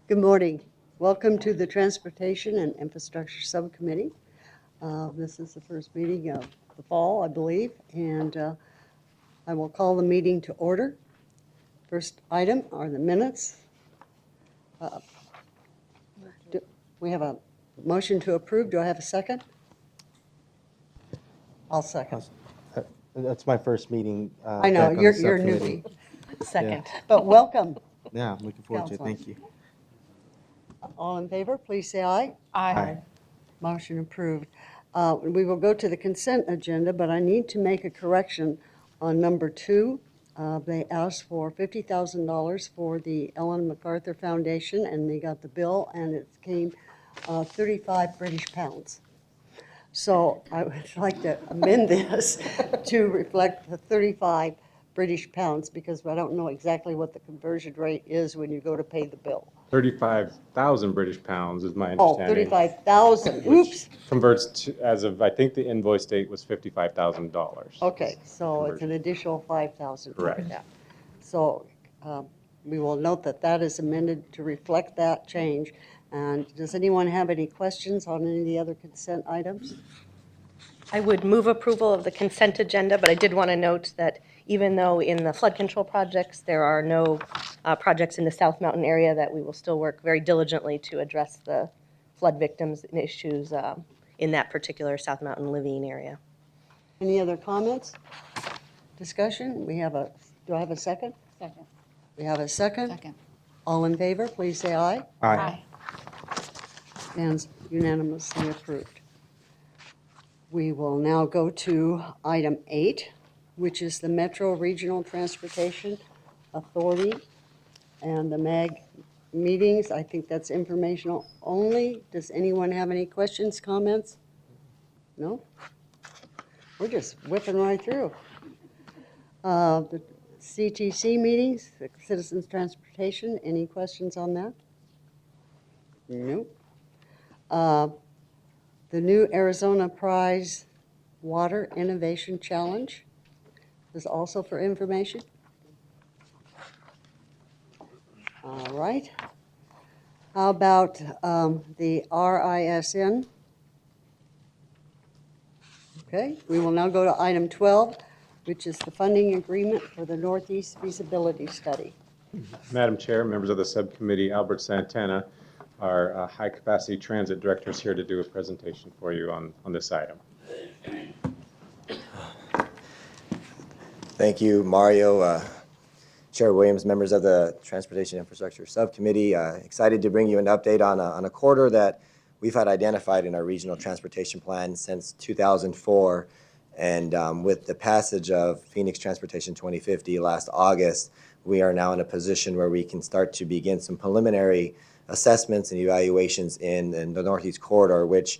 Good morning. Welcome to the Transportation and Infrastructure Subcommittee. This is the first meeting of the fall, I believe, and I will call the meeting to order. First item are the minutes. We have a motion to approve. Do I have a second? I'll second. That's my first meeting. I know, back on the you're subcommittee. newbie, Second. but welcome. Yeah, I'm looking forward to it. Council. Thank you. All in favor, please say aye. Aye. Motion approved. We will go to the consent agenda, but I need to make a correction on number 2. They asked for $50,000 for the Ellen MacArthur Foundation, and they got the bill, and it came 35 British pounds. So I would like to amend this to reflect the 35 British pounds, because I don't know exactly what the conversion rate is when you go to pay the bill. 35,000 British pounds is my Oh, understanding. 35,000, oops. Converts to, as of, I think the invoice date was $55,000. Okay, so it's an additional 5,000 for Correct. that. So we will note that that is amended to reflect that change. And does anyone have any questions on any of the other consent items? I would move approval of the consent agenda, but I did want to note that even though in the flood control projects, there are no projects in the South Mountain area, that we will still work very diligently to address the flood victims and issues in that particular South Mountain living area. Any other comments? Discussion? Do I have a second? Second. We have a second? Second. All in favor, please say aye. Aye. Stands unanimously approved. We will now go to item 8, which is the Metro Regional Transportation Authority and the MAG meetings. I think that's informational only. Does anyone have any questions, comments? No? We're just whipping right through. The CTC meetings, the Citizens Transportation, any questions on that? Nope. The new Arizona Prize Water Innovation Challenge is also for information. All right. How about the RISN? Okay, we will now go to item 12, which is the funding agreement for the Northeast Feasibility Study. Madam Chair, members of the subcommittee, Albert Santana, our high-capacity transit director, is here to do a presentation for you on this item. Thank you, Mario. Chair Williams, members of the Transportation Infrastructure Subcommittee, excited to bring you an update on a corridor that we've had identified in our regional transportation plan since 2004. And with the passage of Phoenix Transportation 2050 last August, we are now in a position where we can start to begin some preliminary assessments and evaluations in the Northeast Corridor, which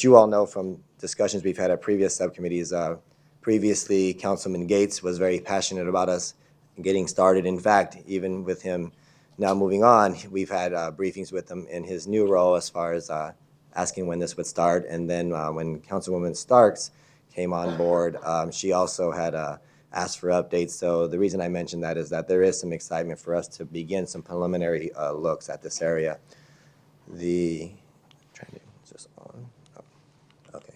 you all know from discussions we've had at previous subcommittees. Previously, Councilman Gates was very passionate about us getting started. In fact, even with him now moving on, we've had briefings with him in his new role as far as asking when this would start. And then when Councilwoman Starks came on board, she also had asked for updates. So the reason I mentioned that is that there is some excitement for us to begin some preliminary looks at this area. Is this on? Oh, okay.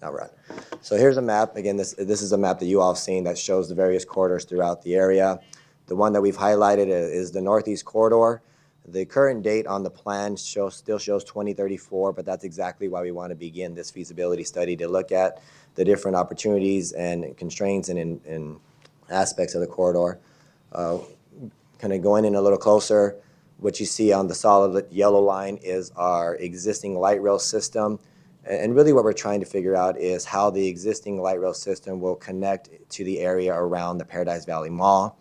Now we're on. So here's a map. Again, this is a map that you all have seen that shows the various corridors throughout the area. The one that we've highlighted is the Northeast Corridor. The current date on the plan still shows 2034, but that's exactly why we want to begin this feasibility study, to look at the different opportunities and constraints and aspects of the corridor. Kind of going in a little closer, what you see on the solid yellow line is our existing light rail system. And really what we're trying to figure out is how the existing light rail system will connect to the area around the Paradise Valley Mall.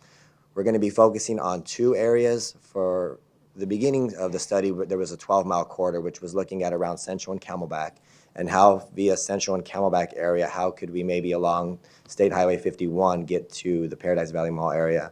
We're going to be focusing on 2 areas. For the beginning of the study, there was a 12-mile corridor, which was looking at around Central and Camelback, and how via Central and Camelback area, how could we maybe along State Highway 51 get to the Paradise Valley Mall area.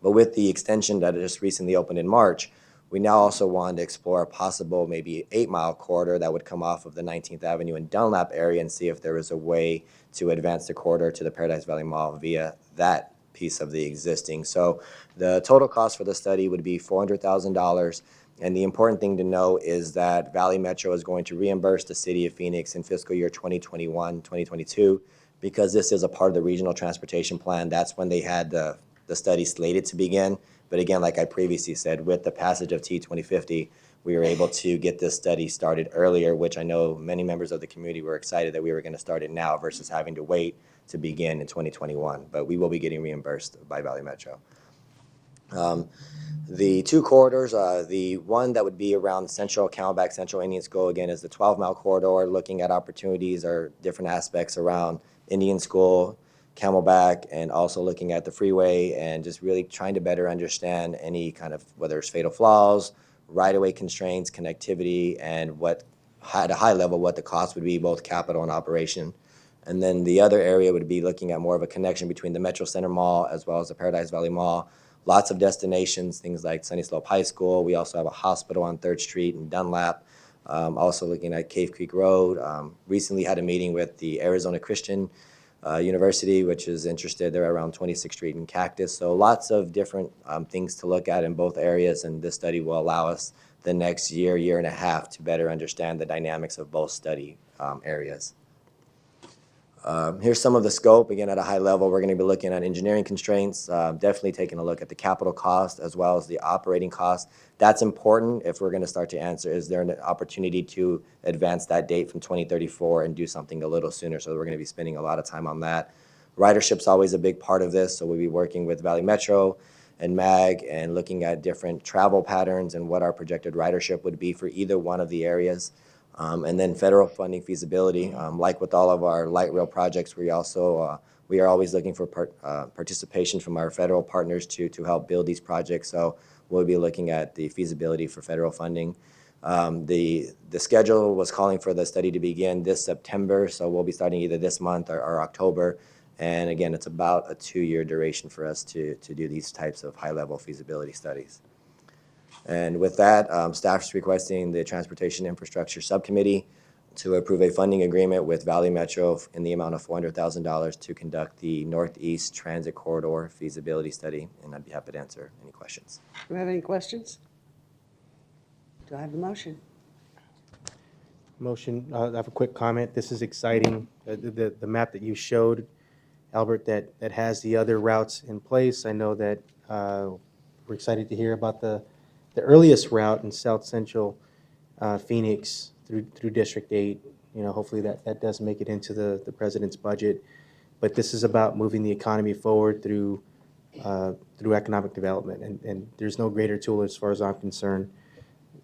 But with the extension that just recently opened in March, we now also wanted to explore a possible maybe 8-mile corridor that would come off of the 19th Avenue and Dunlap area, and see if there was a way to advance the corridor to the Paradise Valley Mall via that piece of the existing. So the total cost for the study would be $400,000. And the important thing to know is that Valley Metro is going to reimburse the city of Phoenix in fiscal year 2021, 2022. Because this is a part of the regional transportation plan, that's when they had the study slated to begin. But again, like I previously said, with the passage of T2050, we were able to get this study started earlier, which I know many members of the community were excited that we were going to start it now versus having to wait to begin in 2021. But we will be getting reimbursed by Valley Metro. The two corridors, the one that would be around Central, Camelback, Central Indian School, again, is the 12-mile corridor, looking at opportunities or different aspects around Indian School, Camelback, and also looking at the freeway and just really trying to better understand any kind of, whether it's fatal flaws, right-of-way constraints, connectivity, and what, at a high level, what the cost would be, both capital and operation. And then the other area would be looking at more of a connection between the Metro Center Mall as well as the Paradise Valley Mall. Lots of destinations, things like Sunny Slope High School. We also have a hospital on 3rd Street in Dunlap. Also looking at Cave Creek Road. Recently had a meeting with the Arizona Christian University, which is interested. They're around 26th Street in Cactus. So lots of different things to look at in both areas, and this study will allow us the next year, year and a half to better understand the dynamics of both study areas. Here's some of the scope. Again, at a high level, we're going to be looking at engineering constraints, definitely taking a look at the capital cost as well as the operating cost. That's important if we're going to start to answer, is there an opportunity to advance that date from 2034 and do something a little sooner? So we're going to be spending a lot of time on that. Ridership's always a big part of this, so we'll be working with Valley Metro and MAG and looking at different travel patterns and what our projected ridership would be for either one of the areas. And then federal funding feasibility, like with all of our light rail projects, we also we are always looking for participation from our federal partners to help build these projects. So we'll be looking at the feasibility for federal funding. The schedule was calling for the study to begin this September, so we'll be starting either this month or October. And again, it's about a 2-year duration for us to do these types of high-level feasibility studies. And with that, staff is requesting the Transportation Infrastructure Subcommittee to approve a funding agreement with Valley Metro in the amount of $400,000 to conduct the Northeast Transit Corridor feasibility study. And I'd be happy to answer any questions. Do we have any questions? Do I have a motion? Motion, I have a quick comment. This is exciting. The map that you showed, Albert, that has the other routes in place. I know that we're excited to hear about the earliest route in South Central Phoenix through District 8. You know, hopefully that does make it into the president's budget. But this is about moving the economy forward through economic development. And there's no greater tool, as far as I'm concerned,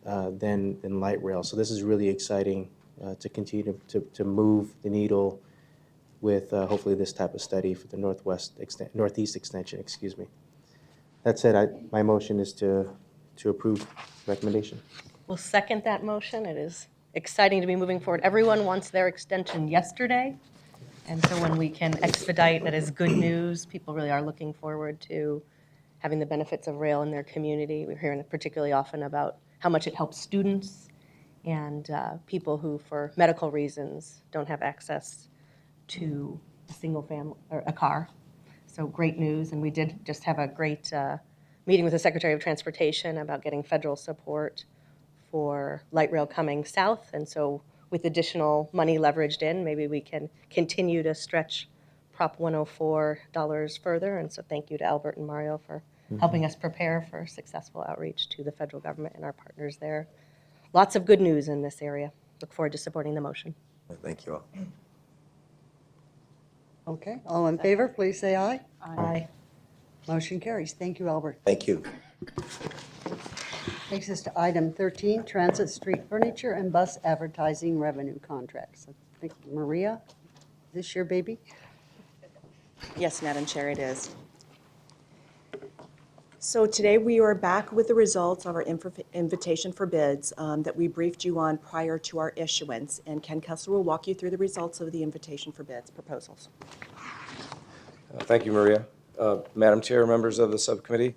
than light rail. So this is really exciting to continue to move the needle with hopefully this type of study for the Northeast extension, excuse me. That said, my motion is to approve recommendation. We'll second that motion. It is exciting to be moving forward. Everyone wants their extension yesterday. And so when we can expedite, that is good news. People really are looking forward to having the benefits of rail in their community. We're hearing particularly often about how much it helps students and people who, for medical reasons, don't have access to a single family or a car. So great news. And we did just have a great meeting with the Secretary of Transportation about getting federal support for light rail coming south. And so with additional money leveraged in, maybe we can continue to stretch Prop 104 dollars further. And so thank you to Albert and Mario for helping us prepare for successful outreach to the federal government and our partners there. Lots of good news in this area. Look forward to supporting the motion. Thank you all. Okay, all in favor, please say aye. Aye. Motion carries. Thank you, Albert. Thank you. Takes us to item 13, Transit Street Furniture and Bus Advertising Revenue Contracts. I think, Maria, is this your baby? Yes, Madam Chair, it is. So today we are back with the results of our invitation for bids that we briefed you on prior to our issuance. And Ken Kessler will walk you through the results of the invitation for bids proposals. Thank you, Maria. Madam Chair, members of the subcommittee,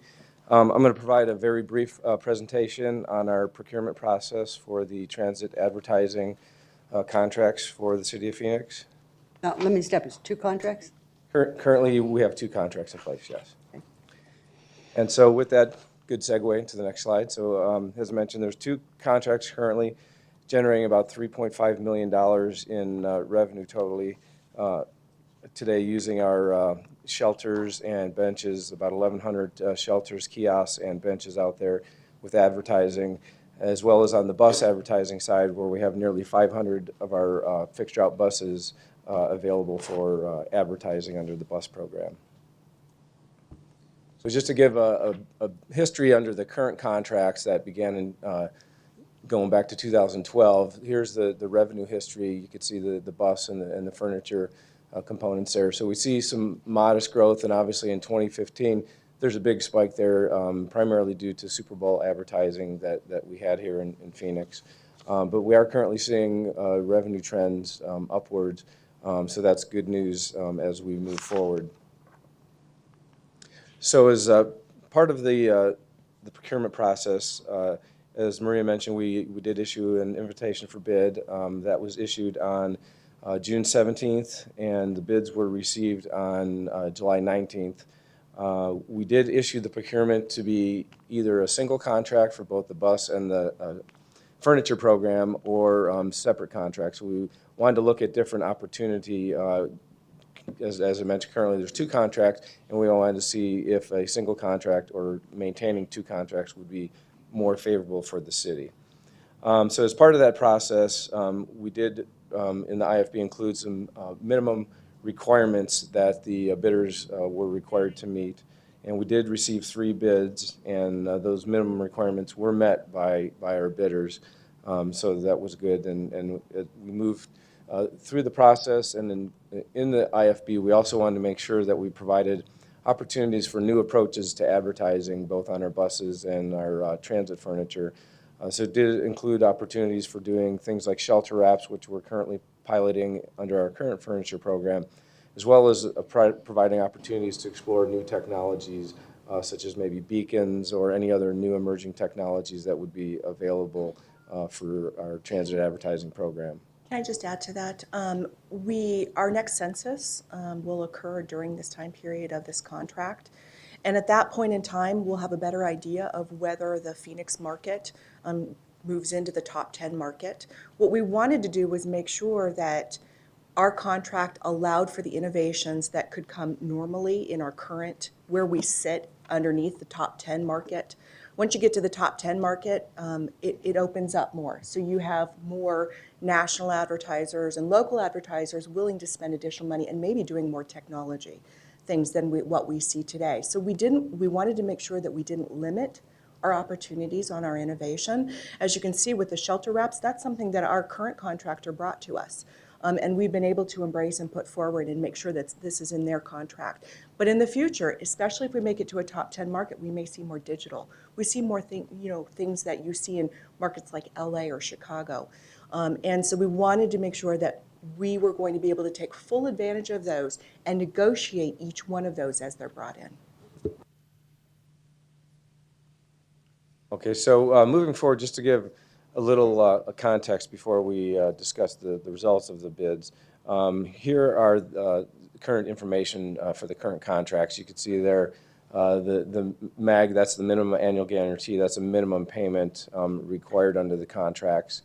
I'm going to provide a very brief presentation on our procurement process for the transit advertising contracts for the City of Phoenix. Now, let me step. It's 2 contracts? Currently, we have 2 contracts in place, yes. And so with that, good segue to the next slide. So as mentioned, there's 2 contracts currently generating about $3.5 million in revenue totally today, using our shelters and benches, about 1,100 shelters, kiosks, and benches out there with advertising, as well as on the bus advertising side, where we have nearly 500 of our fixed route buses available for advertising under the bus program. So just to give a history under the current contracts that began in going back to 2012, here's the revenue history. You can see the bus and the furniture components there. So we see some modest growth, and obviously in 2015, there's a big spike there, primarily due to Super Bowl advertising that we had here in Phoenix. But we are currently seeing revenue trends upwards, so that's good news as we move forward. So as part of the procurement process, as Maria mentioned, we did issue an invitation for bid that was issued on June 17th, and the bids were received on July 19th. We did issue the procurement to be either a single contract for both the bus and the furniture program, or separate contracts. We wanted to look at different opportunity. As I mentioned, currently there's 2 contracts, and we wanted to see if a single contract or maintaining 2 contracts would be more favorable for the city. So as part of that process, we did in the IFB include some minimum requirements that the bidders were required to meet. And we did receive 3 bids, and those minimum requirements were met by our bidders. So that was good, and we moved through the process. And in the IFB, we also wanted to make sure that we provided opportunities for new approaches to advertising, both on our buses and our transit furniture. So it did include opportunities for doing things like shelter wraps, which we're currently piloting under our current furniture program, as well as providing opportunities to explore new technologies, such as maybe beacons or any other new emerging technologies that would be available for our transit advertising program. Can I just add to that? Our next census will occur during this time period of this contract. And at that point in time, we'll have a better idea of whether the Phoenix market moves into the top 10 market. What we wanted to do was make sure that our contract allowed for the innovations that could come normally in our current, where we sit underneath the top 10 market. Once you get to the top 10 market, it opens up more. So you have more national advertisers and local advertisers willing to spend additional money and maybe doing more technology things than what we see today. So we wanted to make sure that we didn't limit our opportunities on our innovation. As you can see with the shelter wraps, that's something that our current contractor brought to us. And we've been able to embrace and put forward and make sure that this is in their contract. But in the future, especially if we make it to a top 10 market, we may see more digital. We see more things that you see in markets like LA or Chicago. And so we wanted to make sure that we were going to be able to take full advantage of those and negotiate each one of those as they're brought in. Okay, so moving forward, just to give a little context before we discuss the results of the bids. Here are the current information for the current contracts. You can see there the MAG, that's the minimum annual guarantee. That's a minimum payment required under the contracts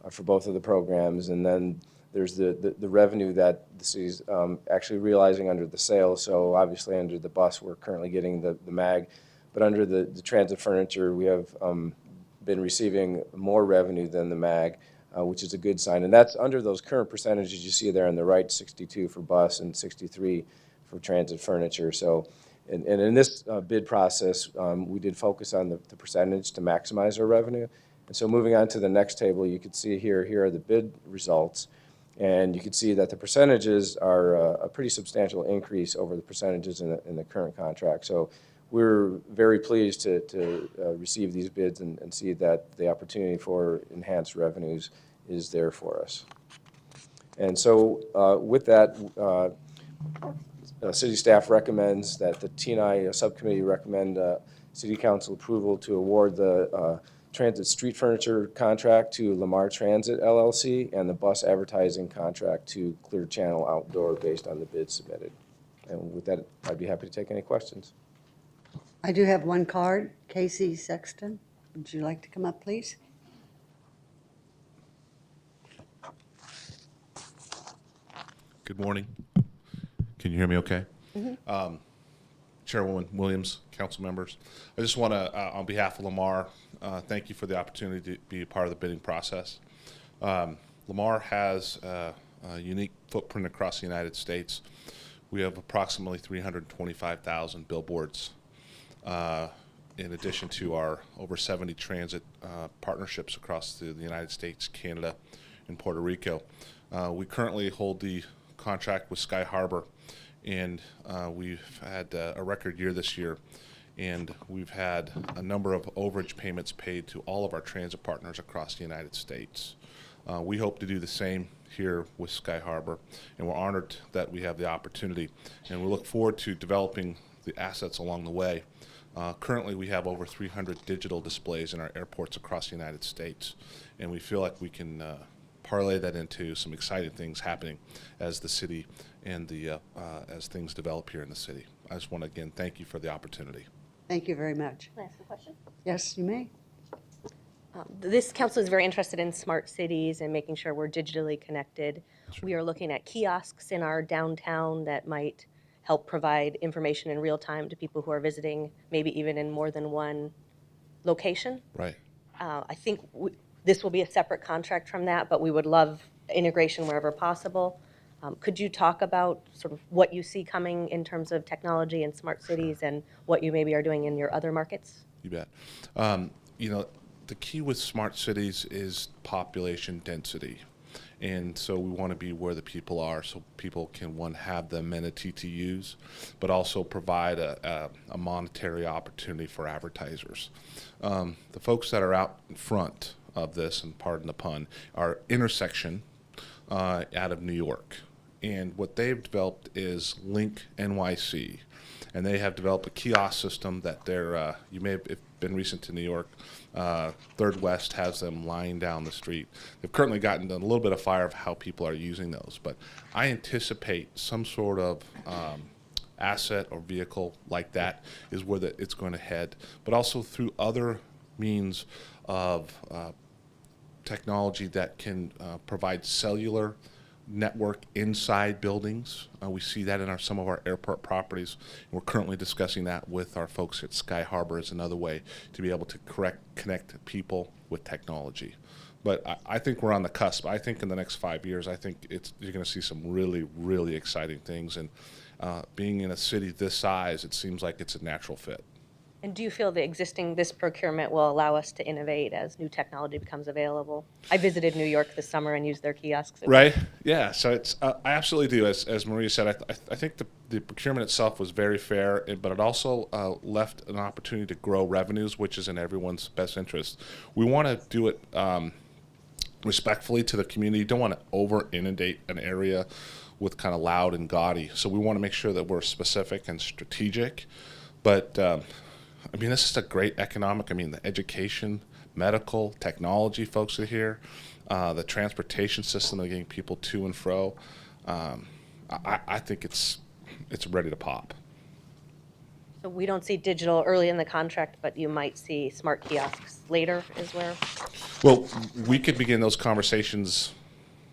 for both of the programs. And then there's the revenue that the city's actually realizing under the sales. So obviously under the bus, we're currently getting the MAG. But under the transit furniture, we have been receiving more revenue than the MAG, which is a good sign. And that's under those current percentages you see there on the right, 62 for bus and 63 for transit furniture. So, and in this bid process, we did focus on the percentage to maximize our revenue. And so moving on to the next table, you can see here are the bid results. And you can see that the percentages are a pretty substantial increase over the percentages in the current contract. So we're very pleased to receive these bids and see that the opportunity for enhanced revenues is there for us. And so with that, city staff recommends that the T&I subcommittee recommend city council approval to award the transit street furniture contract to Lamar Transit LLC and the bus advertising contract to Clear Channel Outdoor based on the bid submitted. And with that, I'd be happy to take any questions. I do have one card. Casey Sexton, would you like to come up, please? Good morning. Can you hear me okay? Chairwoman Williams, council members, I just want to, on behalf of Lamar, thank you for the opportunity to be a part of the bidding process. Lamar has a unique footprint across the United States. We have approximately 325,000 billboards, in addition to our over 70 transit partnerships across the United States, Canada, and Puerto Rico. We currently hold the contract with Sky Harbor, and we've had a record year this year, and we've had a number of overage payments paid to all of our transit partners across the United States. We hope to do the same here with Sky Harbor, and we're honored that we have the opportunity, and we look forward to developing the assets along the way. Currently, we have over 300 digital displays in our airports across the United States, and we feel like we can parlay that into some exciting things happening as the city and as things develop here in the city. I just want to again thank you for the opportunity. Thank you very much. Can I ask a question? Yes, you may. This council is very interested in smart cities and making sure we're digitally connected. We are looking at kiosks in our downtown that might help provide information in real time to people who are visiting, maybe even in more than one location. Right. I think this will be a separate contract from that, but we would love integration wherever possible. Could you talk about sort of what you see coming in terms of technology and smart cities and what you maybe are doing in your other markets? You bet. The key with smart cities is population density. And so we want to be where the people are so people can, one, have the amenity to use, but also provide a monetary opportunity for advertisers. The folks that are out in front of this, and pardon the pun, are Intersection out of New York. And what they've developed is Link NYC. And they have developed a kiosk system that they're, you may have been recent to New York, Third West has them lying down the street. They've currently gotten a little bit of fire of how people are using those, but I anticipate some sort of asset or vehicle like that is where it's going to head, but also through other means of technology that can provide cellular network inside buildings. We see that in some of our airport properties. We're currently discussing that with our folks at Sky Harbor as another way to be able to connect people with technology. But I think we're on the cusp. I think in the next 5 years, I think you're going to see some really, really exciting things. And being in a city this size, it seems like it's a natural fit. And do you feel this procurement will allow us to innovate as new technology becomes available? I visited New York this summer and used their kiosks. Right. Yeah. So I absolutely do. As Maria said, I think the procurement itself was very fair, but it also left an opportunity to grow revenues, which is in everyone's best interest. We want to do it respectfully to the community. You don't want to over inundate an area with kind of loud and gaudy. So we want to make sure that we're specific and strategic. But I mean, this is a great economic, the education, medical, technology folks are here, the transportation system, they're getting people to and fro. I think it's ready to pop. So we don't see digital early in the contract, but you might see smart kiosks later is where? Well, we could begin those conversations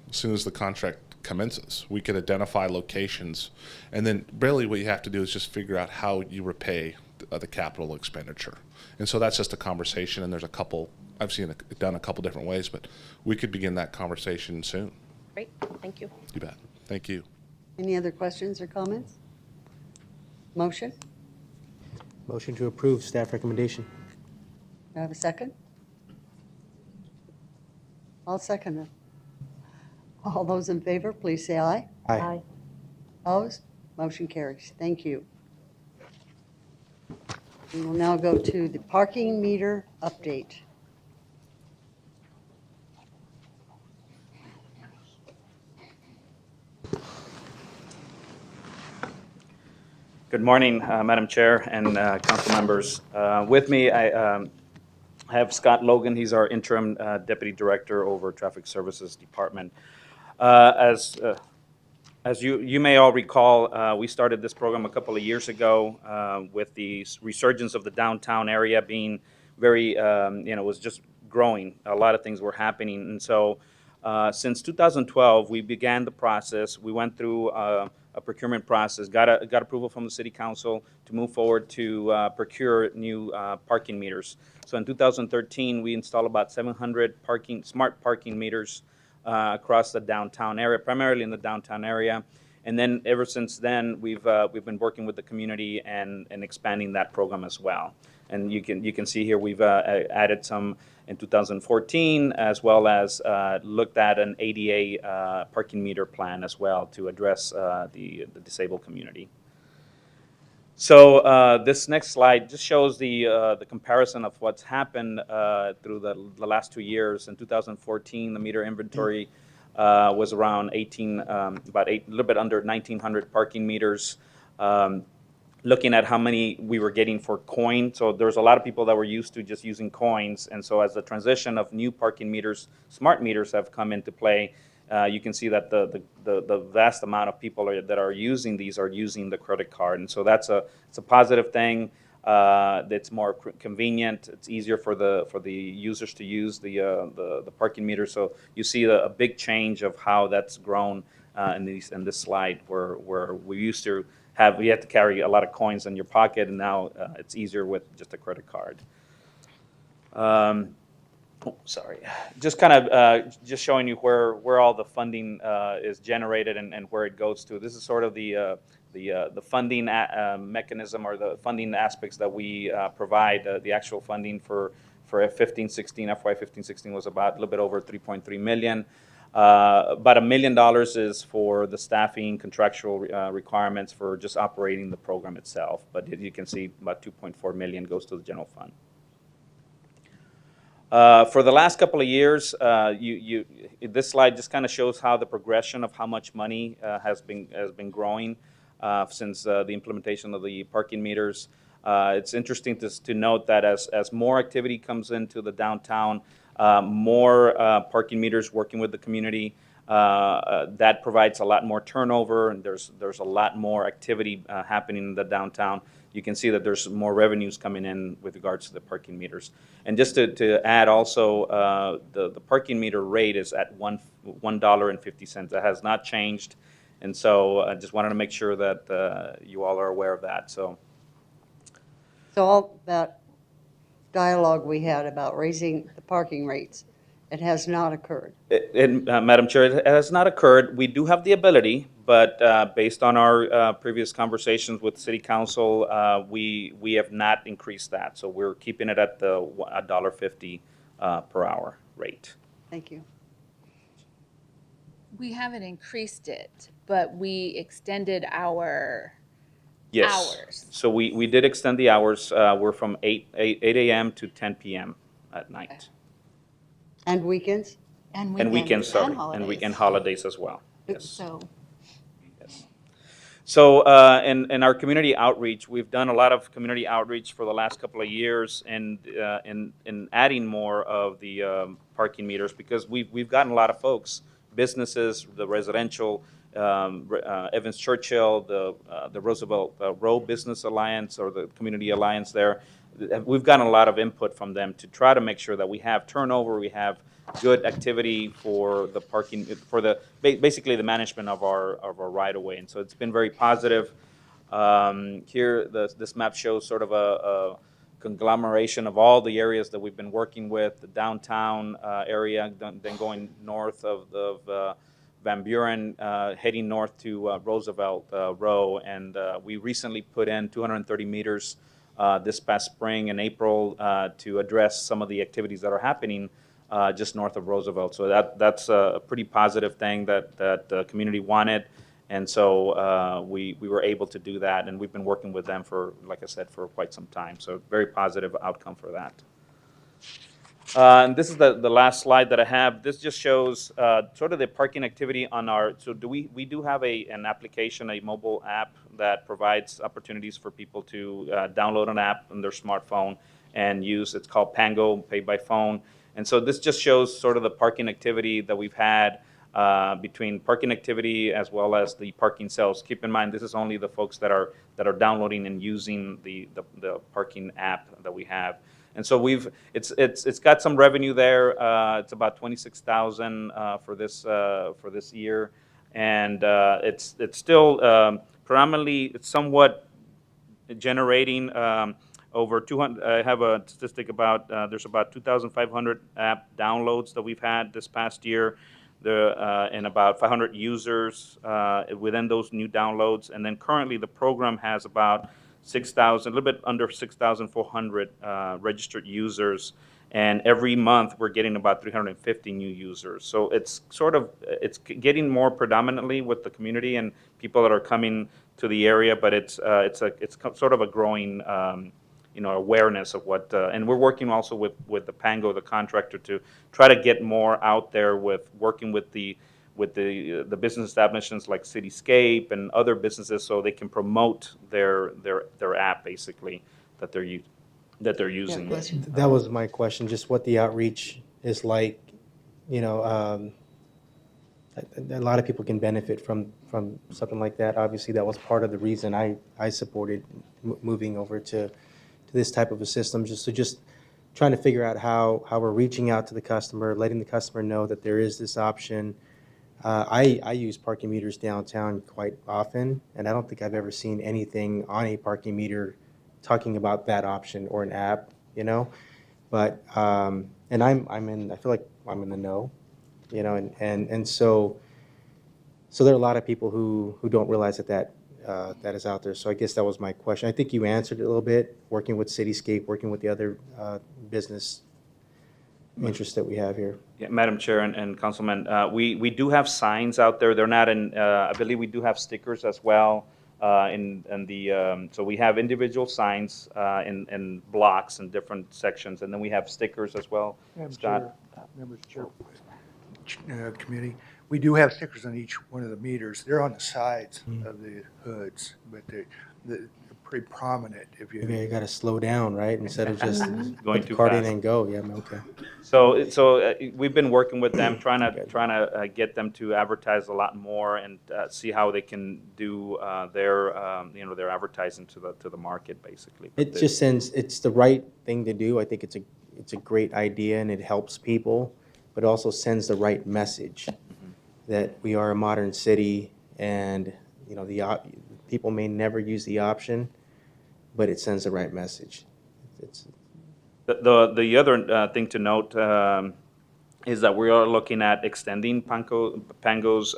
as soon as the contract commences. We could identify locations, and then really what you have to do is just figure out how you repay the capital expenditure. And so that's just a conversation, and there's a couple, I've seen it done a couple different ways, but we could begin that conversation soon. Great, thank you. You bet. Thank you. Any other questions or comments? Motion? Motion to approve staff recommendation. Do I have a second? I'll second it. All those in favor, please say aye. Aye. Opposed? Motion carries. Thank you. We will now go to the parking meter update. Good morning, Madam Chair and council members. With me, I have Scott Logan. He's our interim Deputy Director over Traffic Services Department. As As you may all recall, we started this program a couple of years ago with the resurgence of the downtown area being very, was just growing. A lot of things were happening. And so since 2012, we began the process. We went through a procurement process, got approval from the city council to move forward to procure new parking meters. So in 2013, we installed about 700 smart parking meters across the downtown area, primarily in the downtown area. And then ever since then, we've been working with the community and expanding that program as well. And you can see here we've added some in 2014, as well as looked at an ADA parking meter plan as well to address the disabled community. So this next slide just shows the comparison of what's happened through the last 2 years. In 2014, the meter inventory was around a little bit under 1,900 parking meters. Looking at how many we were getting for coin, so there's a lot of people that were used to just using coins, and so as the transition of new parking meters, smart meters have come into play, you can see that the vast amount of people that are using these are using the credit card, and so it's a positive thing. It's more convenient. It's easier for the users to use the parking meter. So you see a big change of how that's grown in this slide, where we used to you had to carry a lot of coins in your pocket, and now it's easier with just a credit card. Sorry. Just kind of just showing you where all the funding is generated and where it goes to. This is sort of the funding mechanism or the funding aspects that we provide. The actual funding for F15-16, FY 15-16 was about a little bit over $3.3 million. About $1 million is for the staffing, contractual requirements for just operating the program itself. But you can see about $2.4 million goes to the general fund. For the last couple of years, this slide just kind of shows how the progression of how much money has been growing since the implementation of the parking meters. It's interesting to note that as more activity comes into the downtown, more parking meters working with the community, that provides a lot more turnover, and there's a lot more activity happening in the downtown. You can see that there's more revenues coming in with regards to the parking meters. And just to add also, the parking meter rate is at $1.50. That has not changed, and so I just wanted to make sure that you all are aware of that. So all that dialogue we had about raising the parking rates, it has not occurred. Madam Chair, it has not occurred. We do have the ability, but based on our previous conversations with City Council, we have not increased that. So we're keeping it at the $1.50 per hour rate. Thank you. We haven't increased it, but we extended our Yes. hours. So we did extend the hours. We're from 8 a.m. to 10 p.m. at night. And weekends? And And weekends, sorry, and holidays. weekend holidays as well. Yes. So, So in our community outreach, we've done a lot of community outreach for the last couple of years, and in adding more of the parking meters, because we've gotten a lot of folks, businesses, the residential, Evans Churchill, the Roosevelt Row Business Alliance, or the Community Alliance there. We've gotten a lot of input from them to try to make sure that we have turnover, we have good activity for the parking, for basically the management of our right-of-way. And so it's been very positive. Here, this map shows sort of a conglomeration of all the areas that we've been working with, the downtown area, then going north of Van Buren, heading north to Roosevelt Row. And we recently put in 230 meters this past spring and April to address some of the activities that are happening just north of Roosevelt. So that's a pretty positive thing that the community wanted. And so we were able to do that, and we've been working with them for, like I said, for quite some time. So very positive outcome for that. And this is the last slide that I have. This just shows sort of the parking activity on our, so we do have an application, a mobile app that provides opportunities for people to download an app on their smartphone and use. It's called Pango, Pay by Phone. And so this just shows sort of the parking activity that we've had between parking activity as well as the parking sales. Keep in mind, this is only the folks that are downloading and using the parking app that we have. And so it's got some revenue there. It's about 26,000 for this year, and it's still predominantly, it's somewhat generating over 200. I have a statistic about there's about 2,500 app downloads that we've had this past year. And about 500 users within those new downloads, and then currently the program has about 6,000, a little bit under 6,400 registered users, and every month we're getting about 350 new users. So it's it's getting more predominantly with the community and people that are coming to the area, but it's sort of a growing awareness of what, and we're working also with the Pango, the contractor, to try to get more out there with working with the business establishments like Cityscape and other businesses, so they can promote their app basically that they're using. That was my question, just what the outreach is like. A lot of people can benefit from something like that. Obviously, that was part of the reason I supported moving over to this type of a system, just trying to figure out how we're reaching out to the customer, letting the customer know that there is this option. I use parking meters downtown quite often, and I don't think I've ever seen anything on a parking meter talking about that option or an app, But and I feel like I'm in the know, and so there are a lot of people who don't realize that is out there. So I guess that was my question. I think you answered it a little bit, working with Cityscape, working with the other business interests that we have here. Yeah, Madam Chair and Councilman, we do have signs out there. They're not in, I believe we do have stickers as well. So we have individual signs in blocks in different sections, and then we have stickers as well. Scott? Members of the committee, we do have stickers on each one of the meters. They're on the sides of the hoods, but they're pretty prominent if you. Maybe I got to slow down, right? Instead of just Going put the too card in fast. and go. Yeah, okay. So we've been working with them, trying to get them to advertise a lot more and see how they can do their advertising to the market, basically. It just sends, it's the right thing to do. I think it's a great idea and it helps people, but also sends the right message that we are a modern city and, people may never use the option, but it sends the right message. The other thing to note is that we are looking at extending Pango's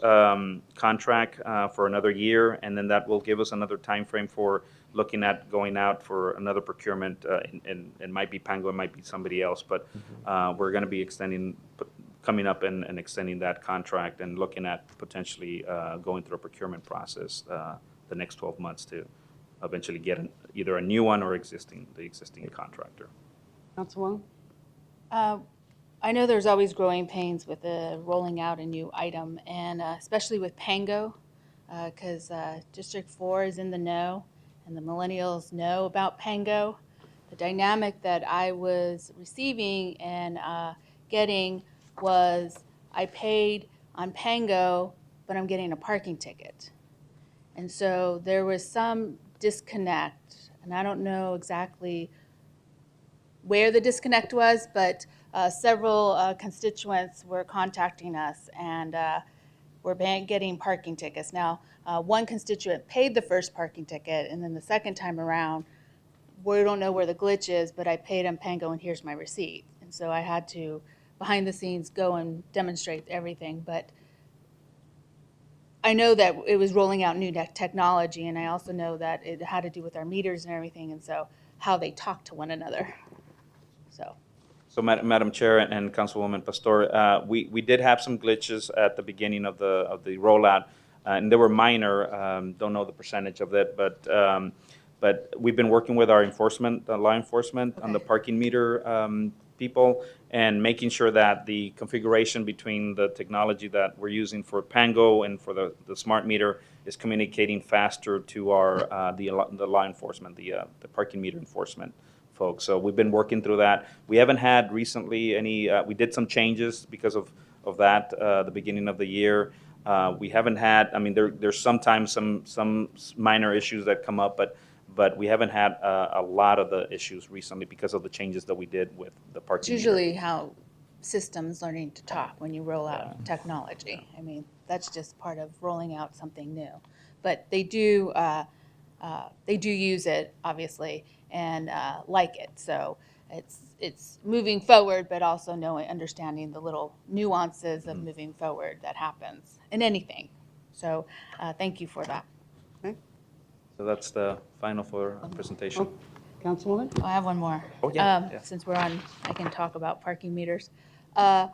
contract for another year, and then that will give us another time frame for looking at going out for another procurement. And it might be Pango, it might be somebody else, but we're going to be coming up and extending that contract and looking at potentially going through a procurement process the next 12 months to eventually get either a new one or the existing contractor. Councilwoman? I know there's always growing pains with rolling out a new item, and especially with Pango, because District 4 is in the know, and the millennials know about Pango. The dynamic that I was receiving and getting was I paid on Pango, but I'm getting a parking ticket. And so there was some disconnect, and I don't know exactly where the disconnect was, but several constituents were contacting us, and we're getting parking tickets. Now, one constituent paid the first parking ticket, and then the second time around, we don't know where the glitch is, but I paid on Pango, and here's my receipt. And so I had to, behind the scenes, go and demonstrate everything. But I know that it was rolling out new technology, and I also know that it had to do with our meters and everything, and so how they talk to one another. So, Madam Chair and Councilwoman Pastor, we did have some glitches at the beginning of the rollout, and they were minor. Don't know the percentage of it, but we've been working with our law enforcement on the parking meter people, and making sure that the configuration between the technology that we're using for Pango and for the smart meter is communicating faster to our the law enforcement, the parking meter enforcement folks. So we've been working through that. We haven't had recently any. We did some changes because of of that, the beginning of the year. We haven't had, I mean, there's sometimes some minor issues that come up, but we haven't had a lot of the issues recently because of the changes that we did with the It's parking meter. usually how systems learning to talk when you roll out technology. I mean, that's just part of rolling out something new. But they do use it, obviously, and like it. So it's moving forward, but also understanding the little nuances of moving forward that happens in anything. So thank you for that. So that's the final for our presentation. Councilwoman? I have one more. Oh, yeah, yeah. Since we're on, I can talk about parking meters. Mario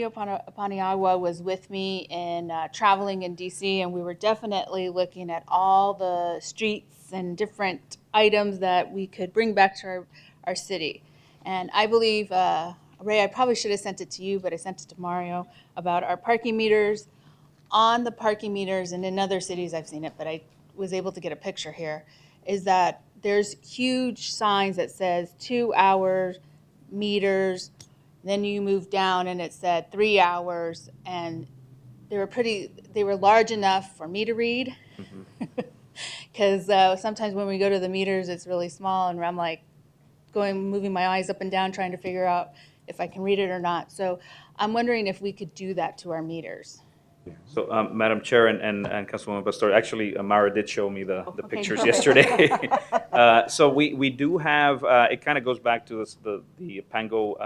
Paniagua was with me in traveling in DC, and we were definitely looking at all the streets and different items that we could bring back to our city. And I believe, Ray, I probably should have sent it to you, but I sent it to Mario, about our parking meters. On the parking meters, and in other cities I've seen it, but I was able to get a picture here, is that there's huge signs that says 2 hour meters. Then you move down and it said 3 hours, and they were large enough for me to read. Because sometimes when we go to the meters, it's really small, and I'm like moving my eyes up and down trying to figure out if I can read it or not. So I'm wondering if we could do that to our meters. So, Madam Chair and Councilwoman Pastor, actually, Mara did show me the okay, pictures good. yesterday. So we do have, it kind of goes back to the Pango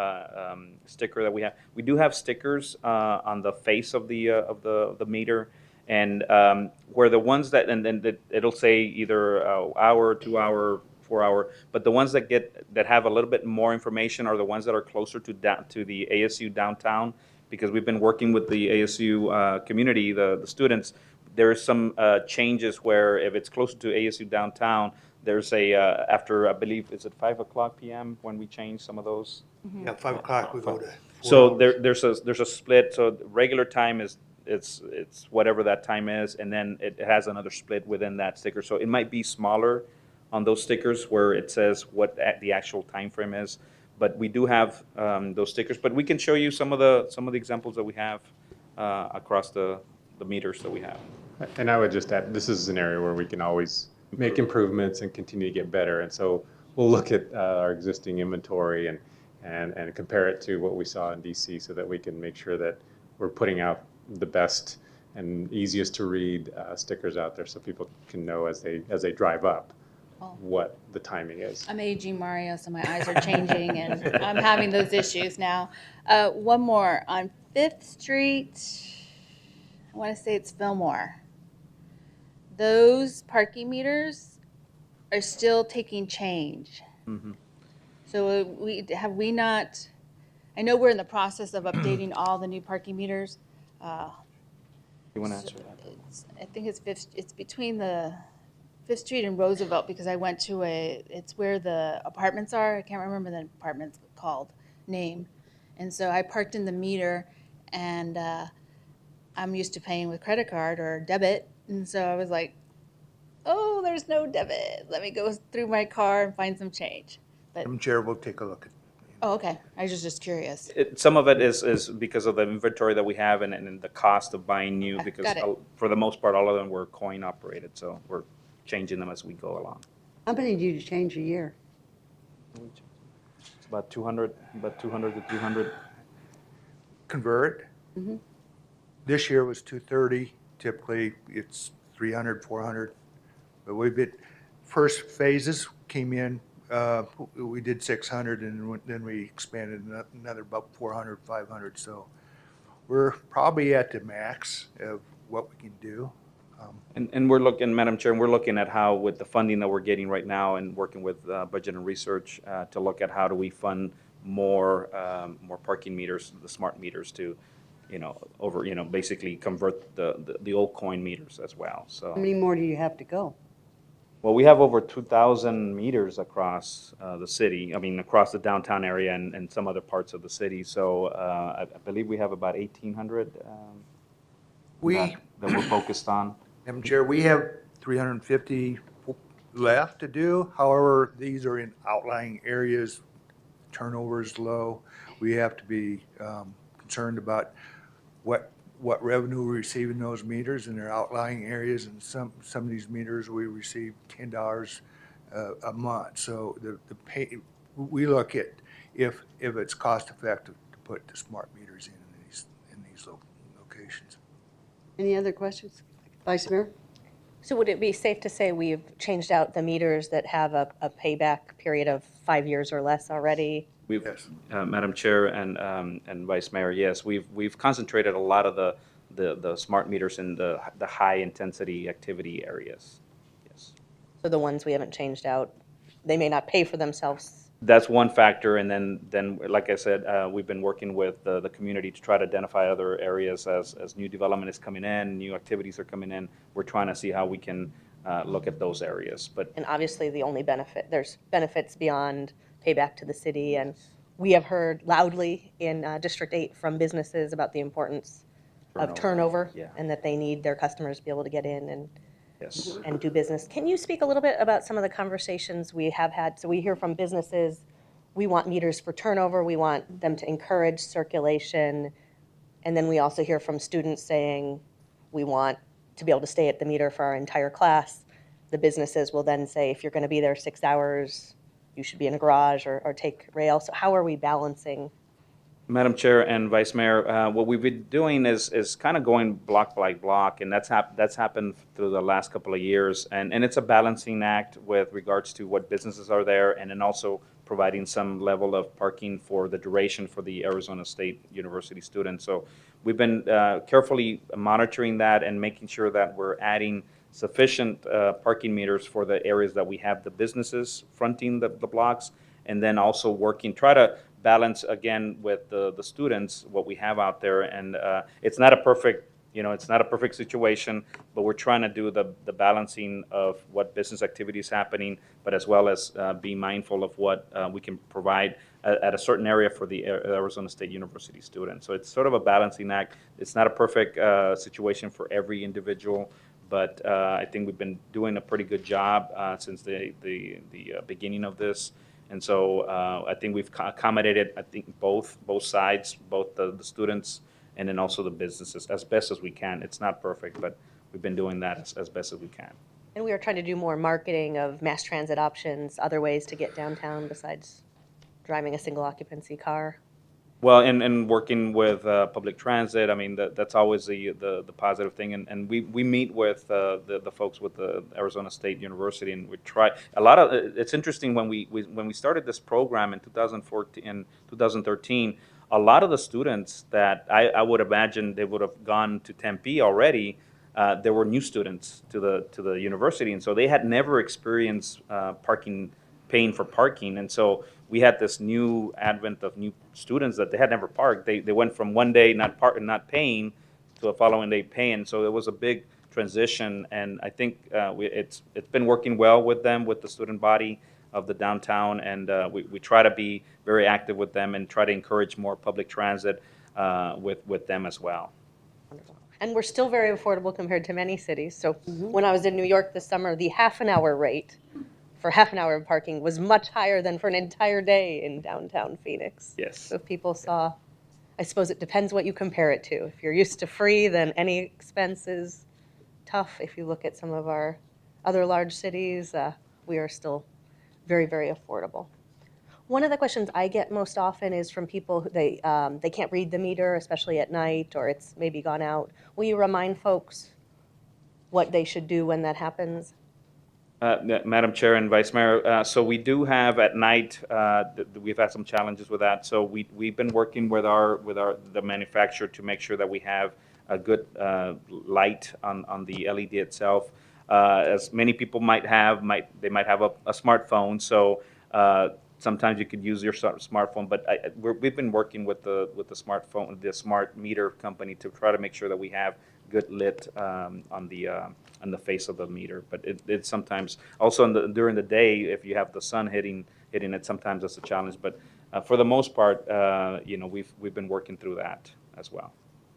sticker that we have. We do have stickers on the face of the meter, and where the ones that, and then it'll say either hour, 2 hour, 4 hour, but the ones that have a little bit more information are the ones that are closer to the ASU downtown, because we've been working with the ASU community, the students. There are some changes where if it's closer to ASU downtown, there's after, I believe, is it 5 o'clock PM when we change some of those? Yeah, 5 o'clock we go to 4 So hours. there's a split, so the regular time is, it's whatever that time is, and then it has another split within that sticker. So it might be smaller on those stickers where it says what the actual time frame is. But we do have those stickers, but we can show you some of the examples that we have across the meters that we have. And I would just add, this is an area where we can always make improvements and continue to get better. And so we'll look at our existing inventory and compare it to what we saw in DC so that we can make sure that we're putting out the best and easiest to read stickers out there so people can know as they drive up what the timing is. I'm aging, Mario, so my eyes are changing, and I'm having those issues now. One more. On 5th Street, I want to say it's Fillmore. Those parking meters are still taking change. So we not, I know we're in the process of updating all the new parking meters. You want to answer that? I think it's between the 5th Street and Roosevelt, because I went to it's where the apartments are. I can't remember the apartment's name. And so I parked in the meter, and I'm used to paying with credit card or debit. And so I was like, oh, there's no debit. Let me go through my car and find some change. But, Madam Chair, we'll take a look at. oh, okay. I was just curious. Some of it is because of the inventory that we have and the cost of buying new, because got it. for the most part, all of them were coin operated, so we're changing them as we go along. How many do you change a year? It's about 200 to 300. Convert. This year was 230. Typically, it's 300, 400. But first phases came in, we did 600, and then we expanded another about 400, 500. So we're probably at the max of what we can do. And we're looking, Madam Chair, we're looking at how, with the funding that we're getting right now and working with Budget and Research, to look at how do we fund more parking meters, the smart meters, to, basically convert the old coin meters as well. So, How many more do you have to go? well, we have over 2,000 meters across the city. I mean, across the downtown area and some other parts of the city. So I believe we have about 1,800 that we're focused on. Madam Chair, we have 350 left to do. However, these are in outlying areas. Turnover is low. we have to be concerned about what revenue we receive in those meters in their outlying areas, and some of these meters, we receive $10 a month. So the pay, we look at if it's cost effective to put the smart meters in these locations. Any other questions? Vice Mayor? So would it be safe to say we've changed out the meters that have a payback period of 5 years or less already? We've, Yes. Madam Chair and Vice Mayor, yes, we've concentrated a lot of the smart meters in the high-intensity activity areas. Yes. So the ones we haven't changed out, they may not pay for themselves. That's one factor, and then like I said, we've been working with the community to try to identify other areas as new development is coming in, new activities are coming in. We're trying to see how we can look at those areas, but And obviously, the only benefit, there's benefits beyond payback to the city. And we have heard loudly in District 8 from businesses about the importance of turnover, yeah. and that they need their customers to be able to get in yes. and do business. Can you speak a little bit about some of the conversations we have had? So we hear from businesses, we want meters for turnover, we want them to encourage circulation. And then we also hear from students saying, we want to be able to stay at the meter for our entire class. The businesses will then say, if you're going to be there 6 hours, you should be in a garage or take rail. So how are we balancing? Madam Chair and Vice Mayor, what we've been doing is kind of going block by block, and that's happened through the last couple of years. And it's a balancing act with regards to what businesses are there, and then also providing some level of parking for the duration for the Arizona State University students. So we've been carefully monitoring that and making sure that we're adding sufficient parking meters for the areas that we have the businesses fronting the blocks, and then also try to balance again with the students what we have out there. And it's not a perfect situation, but we're trying to do the balancing of what business activity is happening, but as well as be mindful of what we can provide at a certain area for the Arizona State University students. So it's sort of a balancing act. It's not a perfect situation for every individual, but I think we've been doing a pretty good job since the beginning of this. And so I think we've accommodated, I think, both sides, both the students and then also the businesses as best as we can. It's not perfect, but we've been doing that as best as we can. And we are trying to do more marketing of mass transit options, other ways to get downtown besides driving a single occupancy car. Well, and working with public transit, I mean, that's always the positive thing. And we meet with the folks with the Arizona State University, and we try a lot of. It's interesting when we started this program in 2013. A lot of the students that I would imagine they would have gone to Tempe already. There were new students to the university, and so they had never experienced paying for parking, and so we had this new advent of new students that they had never parked. They went from one day not paying to a following day paying. So it was a big transition, and I think it's been working well with them, with the student body of the downtown, and we try to be very active with them and try to encourage more public transit with them as well. And we're still very affordable compared to many cities. So when I was in New York this summer, the half-an-hour rate for half an hour of parking was much higher than for an entire day in downtown Phoenix. Yes. So if people saw, I suppose it depends what you compare it to. If you're used to free, then any expense is tough. If you look at some of our other large cities, we are still very, very affordable. One of the questions I get most often is from people who they can't read the meter, especially at night, or it's maybe gone out. Will you remind folks what they should do when that happens? Madam Chair and Vice Mayor, so we do have at night, we've had some challenges with that. So we've been working with the manufacturer to make sure that we have a good light on the LED itself. As many people might have a smartphone, so sometimes you could use your smartphone. But we've been working with the smart meter company to try to make sure that we have good lit on the face of the meter. But it's sometimes also during the day, if you have the sun hitting it, sometimes that's a challenge. But for the most part, we've been working through that as well.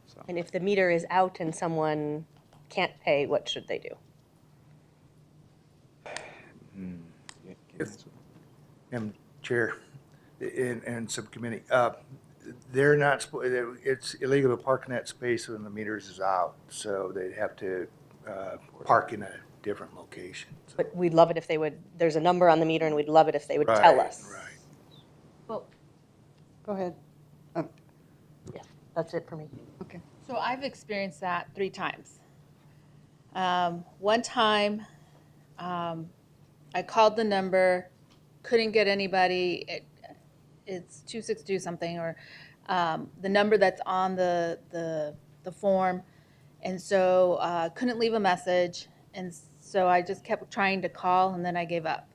So. And if the meter is out and someone can't pay, what should they do? Madam Chair and subcommittee, They're not, it's illegal to park in that space when the meters is out, so they'd have to park in a different location. So- But we'd love it if they would, there's a number on the meter, and we'd love it if they would tell Right, us. Right. Well, Go ahead. Oh, Yeah, that's it for me. okay. so I've experienced that 3 times. One time, I called the number, couldn't get anybody. It's 262 something, or the number that's on the form, and so couldn't leave a message, and so I just kept trying to call, and then I gave up.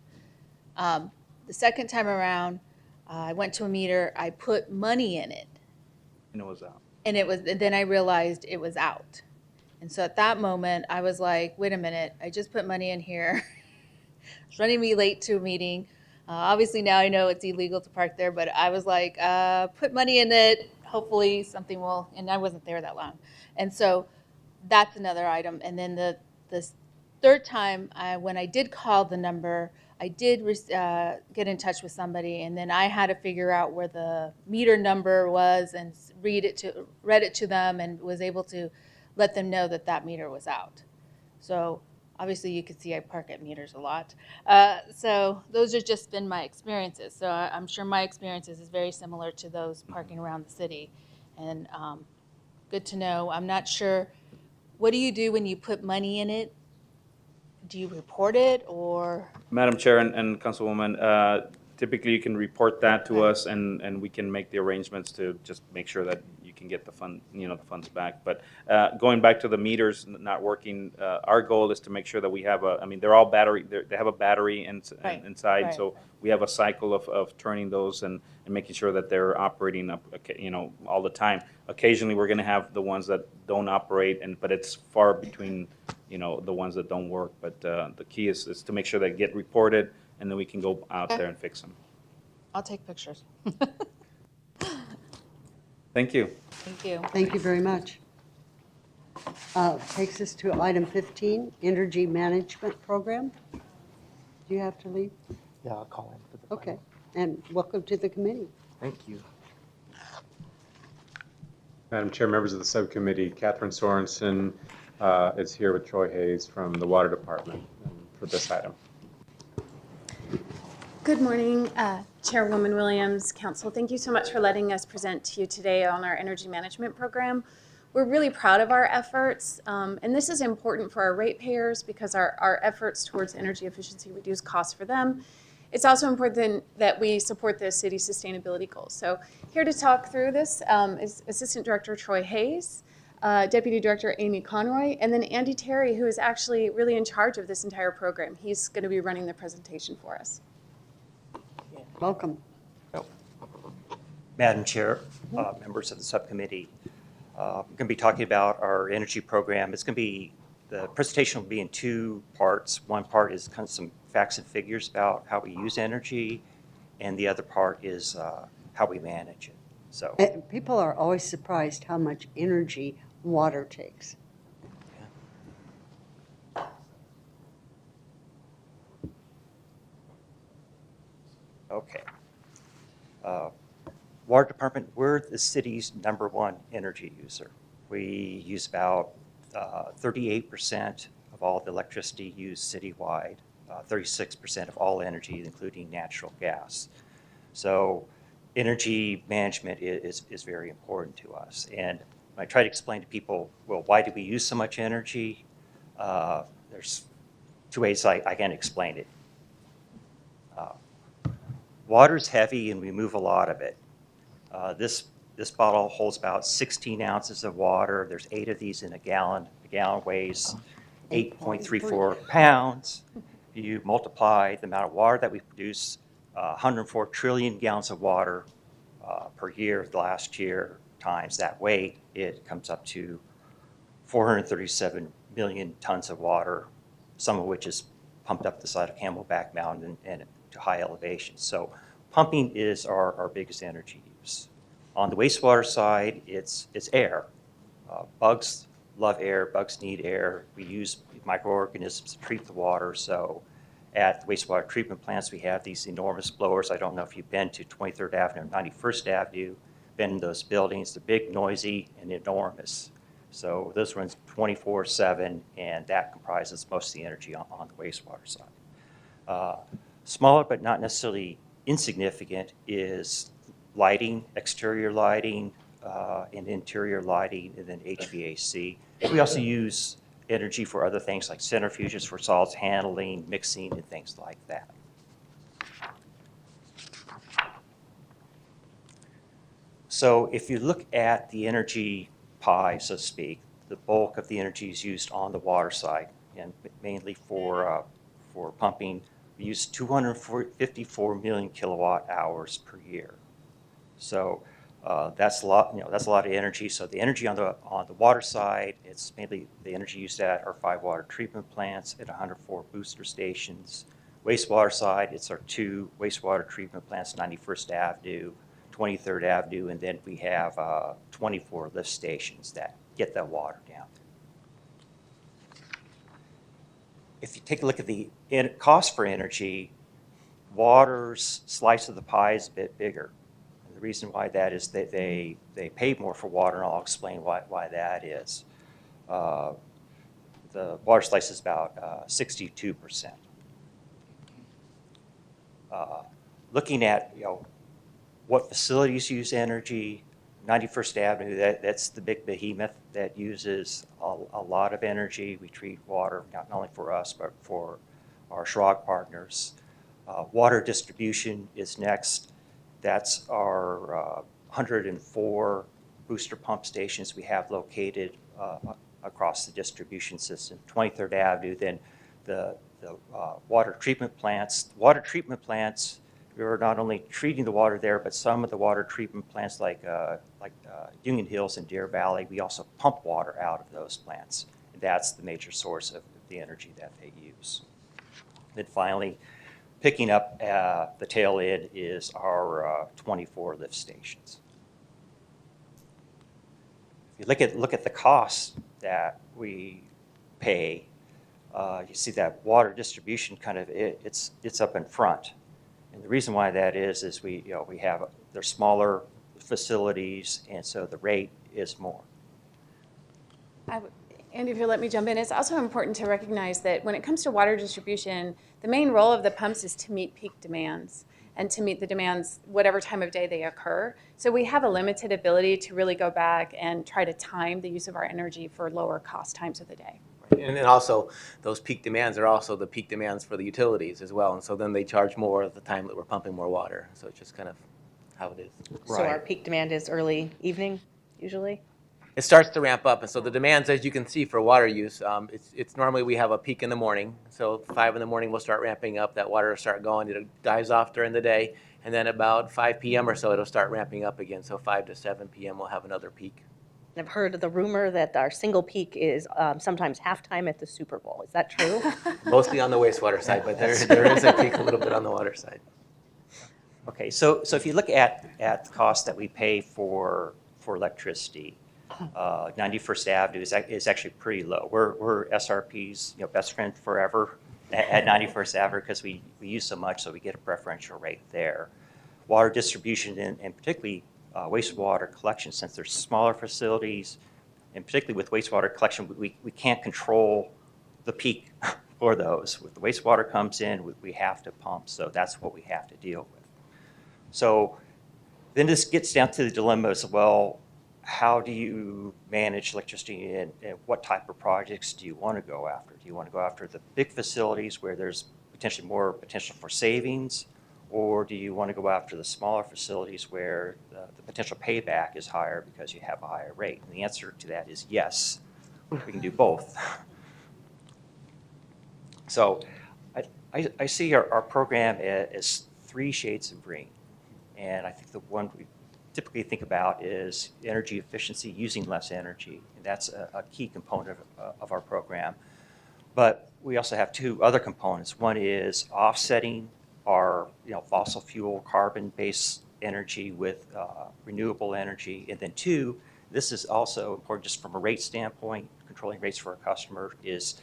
The second time around, I went to a meter. I put money in it, And it was out. and then I realized it was out. And so at that moment, I was like, wait a minute, I just put money in here. It's running me late to a meeting. Obviously now I know it's illegal to park there, but I was like, put money in it. Hopefully something will, and I wasn't there that long. And so that's another item. And then the third time, when I did call the number, I did get in touch with somebody, and then I had to figure out where the meter number was and read it to them, and was able to let them know that that meter was out. So obviously you could see I park at meters a lot. So those have just been my experiences. So I'm sure my experiences is very similar to those parking around the city. And good to know. I'm not sure, what do you do when you put money in it? Do you report it, or? Madam Chair and Councilwoman, typically you can report that to us, and we can make the arrangements to just make sure that you can get the funds back. But going back to the meters not working, our goal is to make sure that we have they're all battery, they have a battery Right, inside, right. so we have a cycle of turning those and making sure that they're operating up, all the time. Occasionally, we're gonna have the ones that don't operate, but it's far between, the ones that don't work. But the key is to make sure they get reported, and then we can go out Okay. there and fix them. I'll take pictures. Thank you. Thank you. Thank you very much. Takes us to item 15, Energy Management Program. Do you have to leave? Yeah, I'll call in for the Okay, final. and welcome to the committee. Thank you. Madam Chair, members of the subcommittee, Catherine Sorensen is here with Troy Hayes from the Water Department for this item. Good morning, Chairwoman Williams, Council. Thank you so much for letting us present to you today on our energy management program. We're really proud of our efforts, and this is important for our ratepayers because our efforts towards energy efficiency reduce costs for them. It's also important that we support the city's sustainability goals. So here to talk through this is Assistant Director Troy Hayes, Deputy Director Amy Conroy, and then Andy Terry, who is actually really in charge of this entire program. He's going to be running the presentation for us. Welcome. Madam Chair, members of the subcommittee, I'm going to be talking about our energy program. The presentation will be in 2 parts. One part is kind of some facts and figures about how we use energy, and the other part is how we manage it. So, People are always surprised how much energy water takes. okay. Water Department, we're the city's #1 energy user. We use about 38% of all the electricity used citywide, 36% of all energy, including natural gas. So energy management is very important to us. And when I try to explain to people, well, why do we use so much energy? There's 2 ways I can explain it. Water's heavy and we move a lot of it. This bottle holds about 16 ounces of water. There's 8 of these in a gallon. A gallon weighs 8.34 pounds. You multiply the amount of water that we produce, 104 trillion gallons of water per year last year, times that weight, it comes up to 437 million tons of water, some of which is pumped up the side of Camelback Mountain and to high elevations. So pumping is our biggest energy use. On the wastewater side, it's air. Bugs love air, bugs need air. We use microorganisms to treat the water. So at the wastewater treatment plants, we have these enormous blowers. I don't know if you've been to 23rd Avenue or 91st Avenue, been in those buildings. They're big, noisy, and enormous. So this runs 24/7, and that comprises most of the energy on the wastewater side. Smaller but not necessarily insignificant is lighting, exterior lighting, and interior lighting, and then HVAC. We also use energy for other things like centrifuges for solids handling, mixing, and things like that. So if you look at the energy pie, so to speak, the bulk of the energy is used on the water side, and mainly for pumping. We use 254 million kilowatt hours per year. So that's a lot. That's a lot of energy. So the energy on the water side, it's mainly the energy used at our 5 water treatment plants and 104 booster stations. Wastewater side, it's our 2 wastewater treatment plants, 91st Avenue, 23rd Avenue, and then we have 24 lift stations that get that water down. If you take a look at the cost for energy, water's slice of the pie is a bit bigger. And the reason why that is that they pay more for water, and I'll explain why that is. The water slice is about 62%. Looking at what facilities use energy, 91st Avenue, that's the big behemoth that uses a lot of energy. We treat water not only for us, but for our Schrag partners. Water distribution is next. That's our 104 booster pump stations we have located across the distribution system. 23rd Avenue, then the water treatment plants. Water treatment plants, we're not only treating the water there, but some of the water treatment plants like Union Hills and Deer Valley, we also pump water out of those plants. And that's the major source of the energy that they use. Then finally, picking up the tail end is our 24 lift stations. If you look at the costs that we pay, you see that water distribution kind of it's up in front. And the reason why that is they're smaller facilities, and so the rate is more. And if you'll let me jump in, it's also important to recognize that when it comes to water distribution, the main role of the pumps is to meet peak demands and to meet the demands whatever time of day they occur. So we have a limited ability to really go back and try to time the use of our energy for lower cost times of the day. And then also, those peak demands are also the peak demands for the utilities as well. And so then they charge more at the time that we're pumping more water. So it's just kind of how it is. So our peak demand is early evening, usually? It starts to ramp up. And so the demands, as you can see for water use, it's normally we have a peak in the morning. So 5 in the morning, we'll start ramping up. That water will start going. It dies off during the day. And then about 5 p.m. or so, it'll start ramping up again. So 5 to 7 p.m., we'll have another peak. I've heard the rumor that our single peak is sometimes halftime at the Super Bowl. Is that true? Mostly on the wastewater side, but there is a peak a little bit on the water side. Okay, so if you look at the cost that we pay for electricity, 91st Avenue is actually pretty low. We're SRP's best friend forever at 91st Avenue because we use so much, so we get a preferential rate there. Water distribution and particularly wastewater collection, since they're smaller facilities, and particularly with wastewater collection, we can't control the peak for those. When the wastewater comes in, we have to pump, so that's what we have to deal with. So then this gets down to the dilemma as well, how do you manage electricity and what type of projects do you want to go after? Do you want to go after the big facilities where there's potentially more potential for savings, or do you want to go after the smaller facilities where the potential payback is higher because you have a higher rate? And the answer to that is yes, we can do both. So I see our program as 3 shades of green. And I think the one we typically think about is energy efficiency, using less energy. And that's a key component of our program. But we also have 2 other components. One is offsetting our fossil fuel carbon-based energy with renewable energy. And then 2, this is also important just from a rate standpoint, controlling rates for our customer is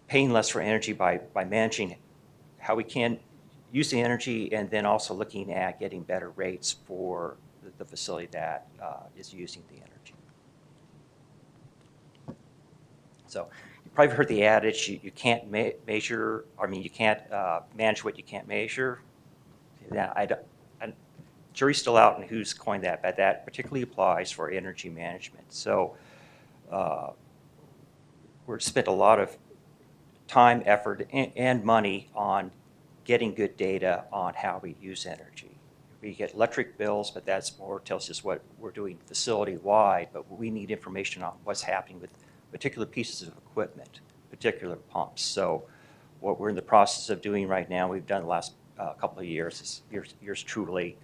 paying less for energy by managing how we can using energy and then also looking at getting better rates for the facility that is using the energy. So you probably heard the adage, you can't measure, you can't manage what you can't measure. Yeah, jury's still out on who's coined that, but that particularly applies for energy management. So we're spent a lot of time, effort, and money on getting good data on how we use energy. We get electric bills, but that's more tells us what we're doing facility-wide, but we need information on what's happening with particular pieces of equipment, particular pumps. So what we're in the process of doing right now, we've done the last couple of years, years truly,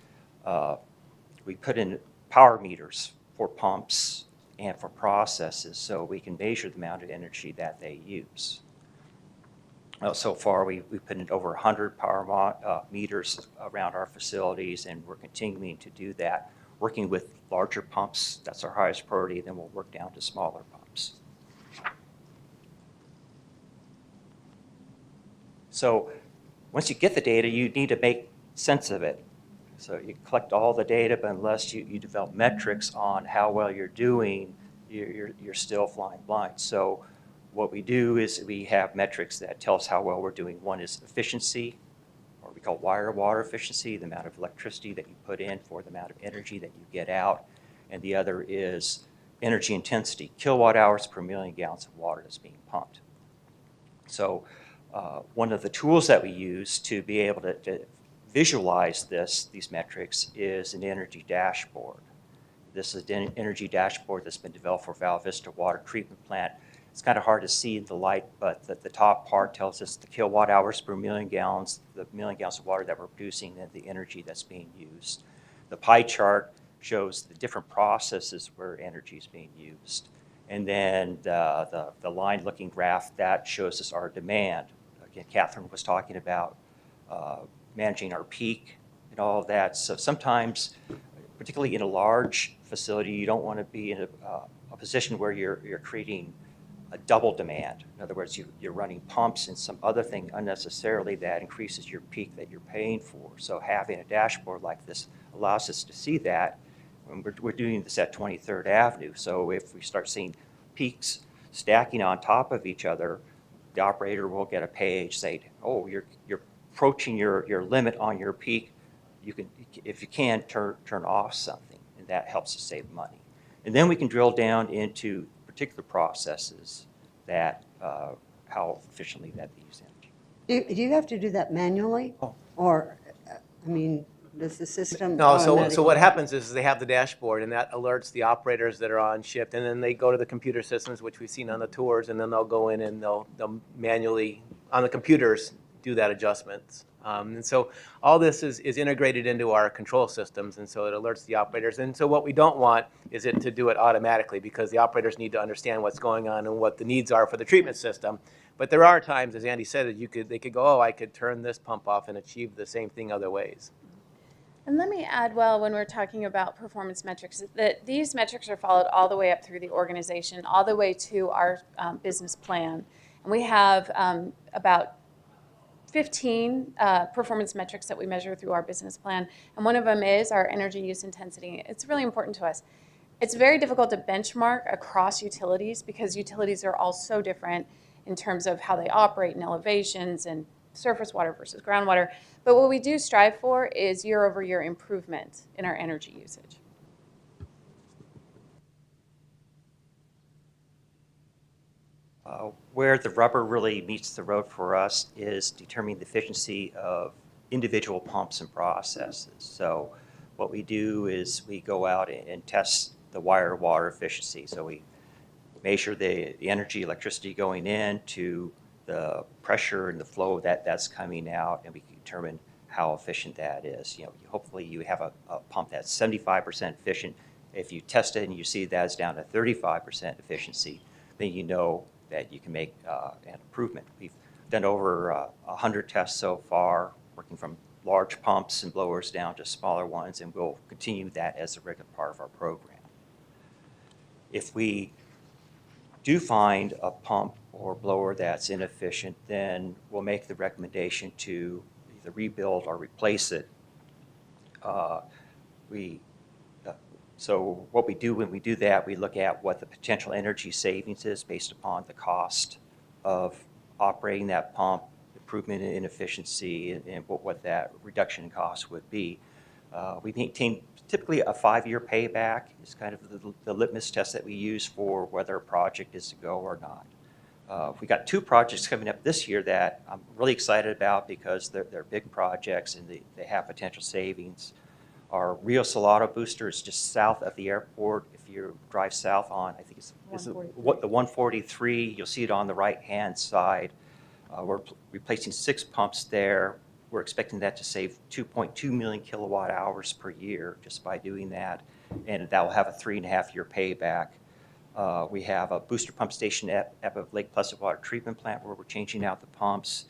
we put in power meters for pumps and for processes so we can measure the amount of energy that they use. So far, we've put in over 100 power meters around our facilities, and we're continuing to do that, working with larger pumps. That's our highest priority, then we'll work down to smaller pumps. So once you get the data, you need to make sense of it. So you collect all the data, but unless you develop metrics on how well you're doing, you're still flying blind. So what we do is we have metrics that tell us how well we're doing. One is efficiency, or we call wire water efficiency, the amount of electricity that you put in for the amount of energy that you get out. And the other is energy intensity, kilowatt hours per million gallons of water that's being pumped. So one of the tools that we use to be able to visualize these metrics is an energy dashboard. This is an energy dashboard that's been developed for Val Vista Water Treatment Plant. It's kind of hard to see in the light, but the top part tells us the kilowatt hours per million gallons, the million gallons of water that we're producing, and the energy that's being used. The pie chart shows the different processes where energy is being used. And then the line-looking graph, that shows us our demand. Again, Catherine was talking about managing our peak and all of that. So sometimes, particularly in a large facility, you don't want to be in a position where you're creating a double demand. In other words, you're running pumps and some other thing unnecessarily that increases your peak that you're paying for. So having a dashboard like this allows us to see that. And we're doing this at 23rd Avenue. So if we start seeing peaks stacking on top of each other, the operator will get a page saying, oh, you're approaching your limit on your peak. You can, if you can, turn off something, and that helps us save money. And then we can drill down into particular processes that how efficiently that they use energy. Do you have to do that manually? Oh. Or, does the system? No, so automatically- what happens is they have the dashboard, and that alerts the operators that are on shift, and then they go to the computer systems, which we've seen on the tours, and then they'll go in and they'll manually, on the computers, do that adjustments. And so all this is integrated into our control systems, and so it alerts the operators. And so what we don't want is it to do it automatically, because the operators need to understand what's going on and what the needs are for the treatment system. But there are times, as Andy said, that they could go, oh, I could turn this pump off and achieve the same thing other ways. And let me add, well, when we're talking about performance metrics, that these metrics are followed all the way up through the organization, all the way to our business plan. And we have about 15 performance metrics that we measure through our business plan. And one of them is our energy use intensity. It's really important to us. It's very difficult to benchmark across utilities because utilities are all so different in terms of how they operate and elevations and surface water versus groundwater. But what we do strive for is year-over-year improvement in our energy usage. Where the rubber really meets the road for us is determining the efficiency of individual pumps and processes. So what we do is we go out and test the wire water efficiency. So we measure the energy, electricity going in to the pressure and the flow that's coming out, and we can determine how efficient that is. Hopefully you have a pump that's 75% efficient. If you test it and you see that's down to 35% efficiency, then you know that you can make an improvement. We've done over 100 tests so far, working from large pumps and blowers down to smaller ones, and we'll continue that as a regular part of our program. If we do find a pump or blower that's inefficient, then we'll make the recommendation to either rebuild or replace it. So what we do when we do that, we look at what the potential energy savings is based upon the cost of operating that pump, improvement in efficiency, and what that reduction in cost would be. We maintain typically a 5-year payback is kind of the litmus test that we use for whether a project is to go or not. We got 2 projects coming up this year that I'm really excited about because they're big projects and they have potential savings. Our Rio Salado booster is just south of the airport. If you drive south on, I think it's the 143, you'll see it on the right-hand side. We're replacing 6 pumps there. We're expecting that to save 2.2 million kilowatt hours per year just by doing that, and that will have a 3.5-year payback. We have a booster pump station at Lake Pleasant Water Treatment Plant where we're changing out the pumps,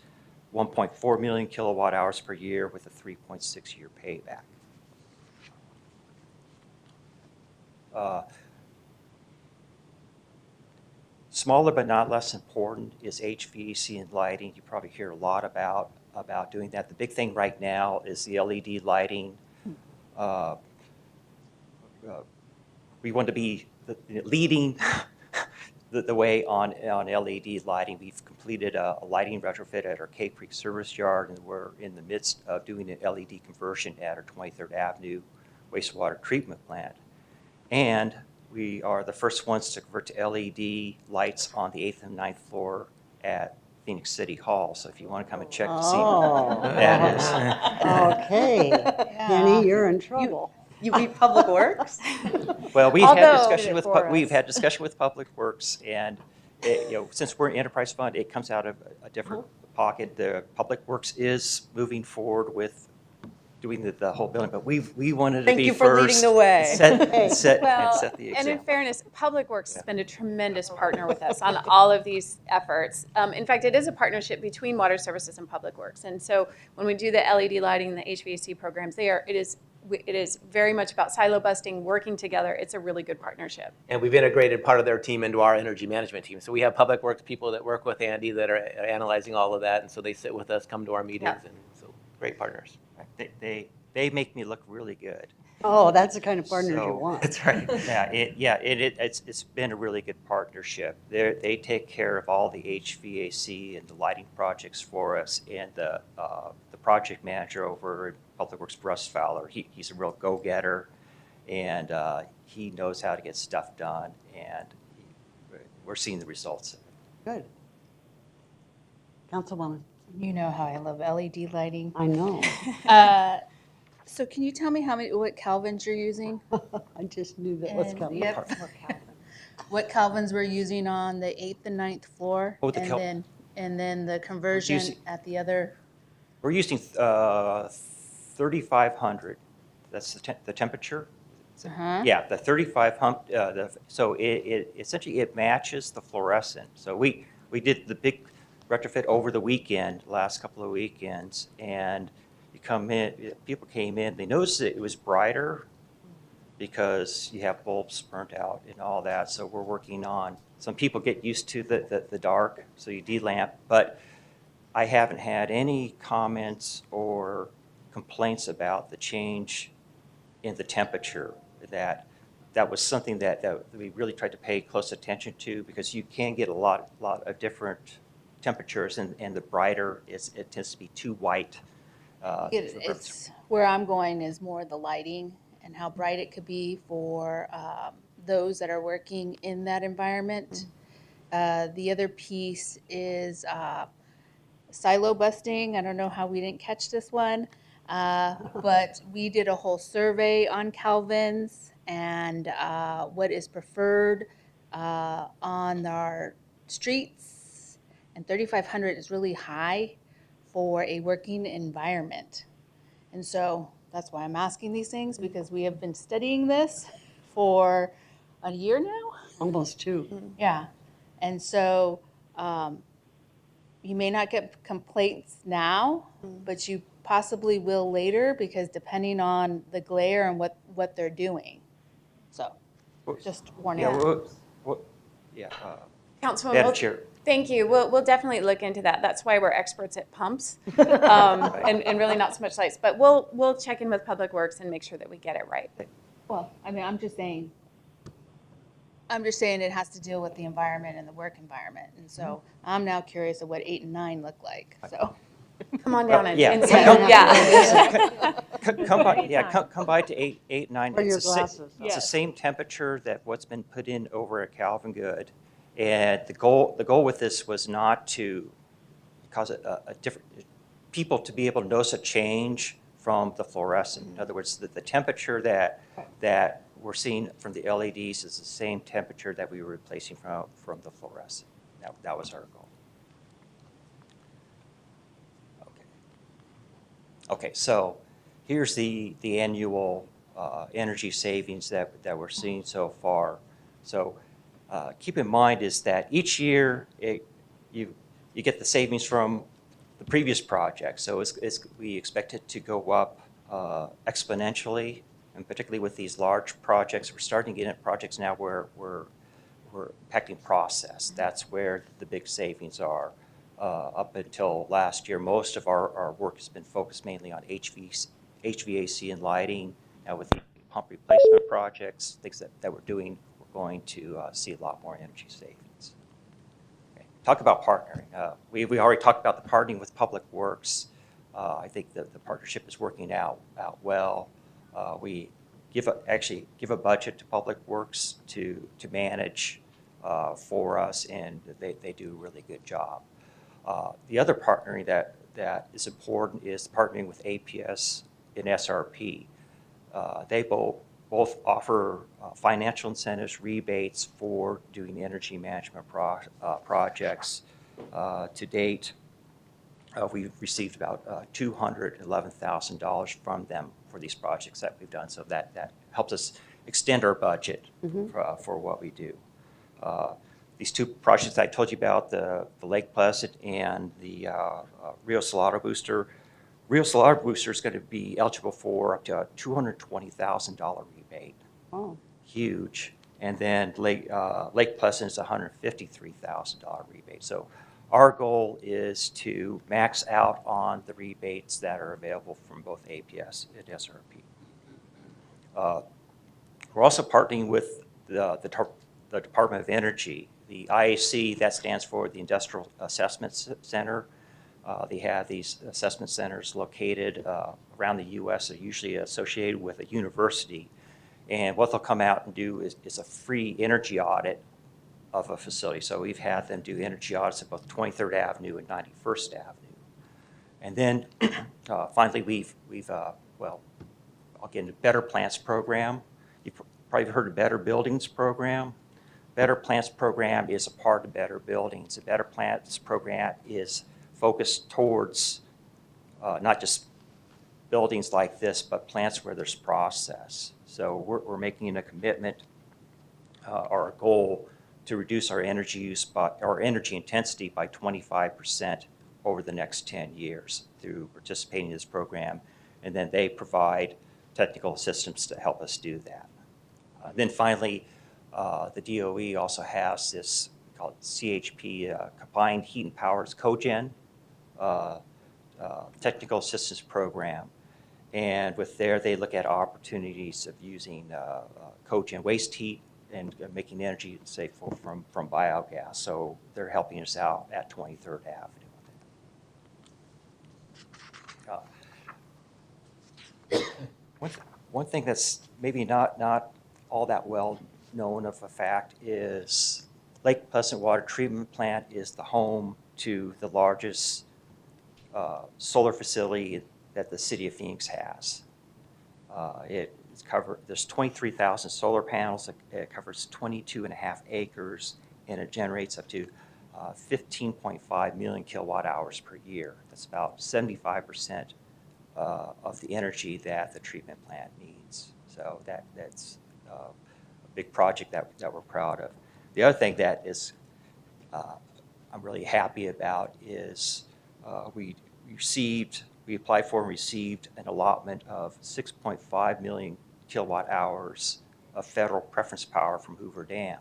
1.4 million kilowatt hours per year with a 3.6-year payback. Smaller but not less important is HVAC and lighting. You probably hear a lot about doing that. The big thing right now is the LED lighting. We want to be leading the way on LED lighting. We've completed a lighting retrofit at our Cave Creek service yard, and we're in the midst of doing an LED conversion at our 23rd Avenue wastewater treatment plant. And we are the first ones to convert to LED lights on the 8th and 9th floor at Phoenix City Hall. So if you want to come and check to see what that is. Okay, Kenny, you're in trouble. You beat Public Works? Well, we've Although- had discussion with we've had discussion with Public Works, and since we're an enterprise fund, it comes out of a different pocket. The Public Works is moving forward with doing the whole building, but we wanted to Thank be you for leading first the way. and set Well, the and in example. fairness, Public Works has been a tremendous partner with us on all of these efforts. In fact, it is a partnership between Water Services and Public Works. And so when we do the LED lighting and the HVAC programs, it is very much about silo busting, working together. It's a really good partnership. And we've integrated part of their team into our energy management team. So we have Public Works people that work with Andy that are analyzing all of that, and so they sit with us, come to our meetings, and so great partners. They make me look really good. Oh, that's the kind of partner you So- want. That's right. It's been a really good partnership. They take care of all the HVAC and the lighting projects for us, and the project manager over at Public Works, Russ Fowler, he's a real go-getter, and he knows how to get stuff done, and we're seeing the results. Good. Councilwoman, You know how I love LED lighting. I know. So can you tell me what Calvins you're using? I just knew that was And- coming. Yep. What Calvins we're using on the 8th and 9th floor? Oh, the and then the conversion using- at the other, We're using 3,500. That's the temperature. uh-huh. Yeah, the 35 hump. So it essentially it matches the fluorescent. So we did the big retrofit over the weekend, last couple of weekends, and you come in. People came in. They noticed that it was brighter because you have bulbs burnt out and all that. So we're working on. Some people get used to the dark, so you delamp. But I haven't had any comments or complaints about the change in the temperature. That was something that we really tried to pay close attention to, because you can get a lot of different temperatures, and the brighter it tends to be too white. It's where I'm going is more the lighting and how bright it could be for those that are working in that environment. The other piece is silo busting. I don't know how we didn't catch this one, but we did a whole survey on Calvins and what is preferred on our streets, and 3,500 is really high for a working environment. And so that's why I'm asking these things, because we have been studying this for a year now. Almost 2. Yeah. And so you may not get complaints now, but you possibly will later, because depending on the glare and what they're doing. So just warning. Yeah. Councilwoman, Madam we'll- Chair. Thank you. We'll definitely look into that. That's why we're experts at pumps, and really not so much lights. But we'll check in with Public Works and make sure that we get it right. Well, I mean, I'm just saying it has to deal with the environment and the work environment. And so I'm now curious of what 8 and 9 look like, so. Come on down and Yeah. and see. Yeah. Come by to 8, 9. Wear your It's the glasses. It's the Yes. same temperature that what's been put in over at Calvin Good. And the goal with this was not to cause a different, people to be able to notice a change from the fluorescent. In other words, the temperature that we're seeing from the LEDs is the same temperature that we were replacing from the fluorescent. That was our goal. Okay, so here's the annual energy savings that we're seeing so far. So keep in mind is that each year you get the savings from the previous project. So we expect it to go up exponentially, and particularly with these large projects. We're starting to get into projects now where we're impacting process. That's where the big savings are. Up until last year, most of our work has been focused mainly on HVAC and lighting. Now with the pump replacement projects, things that we're doing, we're going to see a lot more energy savings. Okay. Talk about partnering. We already talked about the partnering with Public Works. I think that the partnership is working out well. We actually give a budget to Public Works to manage for us, and they do a really good job. The other partnering that is important is partnering with APS and SRP. They both offer financial incentives, rebates for doing energy management projects. To date, we've received about $211,000 from them for these projects that we've done. So that helps us extend our budget for what we do. These two projects I told you about, the Lake Placid and the Rio Salado Booster. Rio Salado Booster is going to be eligible for up to a $220,000 rebate. Oh. Huge. And then Lake Placid is a $153,000 rebate. So our goal is to max out on the rebates that are available from both APS and SRP. We're also partnering with the Department of Energy. The IAC, that stands for the Industrial Assessment Center. They have these assessment centers located around the U.S. They're usually associated with a university. And what they'll come out and do is a free energy audit of a facility. So we've had them do energy audits at both 23rd Avenue and 91st Avenue. And then finally, we've well, I'll get into Better Plants program. You've probably heard of Better Buildings program. Better Plants program is a part of Better Buildings. The Better Plants program is focused towards not just buildings like this, but plants where there's process. So we're making a commitment or a goal to reduce our energy use or energy intensity by 25% over the next 10 years through participating in this program. And then they provide technical assistance to help us do that. Then finally, the DOE also has this called CHP, Combined Heat and Power, cogen technical assistance program. And with there, they look at opportunities of using cogen waste heat and making energy safe from biogas. So they're helping us out at 23rd Avenue. One thing that's maybe not all that well known of a fact is Lake Pleasant Water Treatment Plant is the home to the largest solar facility that the city of Phoenix has. There's 23,000 solar panels. It covers 22.5 acres, and it generates up to 15.5 million kilowatt hours per year. That's about 75% of the energy that the treatment plant needs. So that's a big project that we're proud of. The other thing that is I'm really happy about is we applied for and received an allotment of 6.5 million kilowatt hours of federal preference power from Hoover Dam.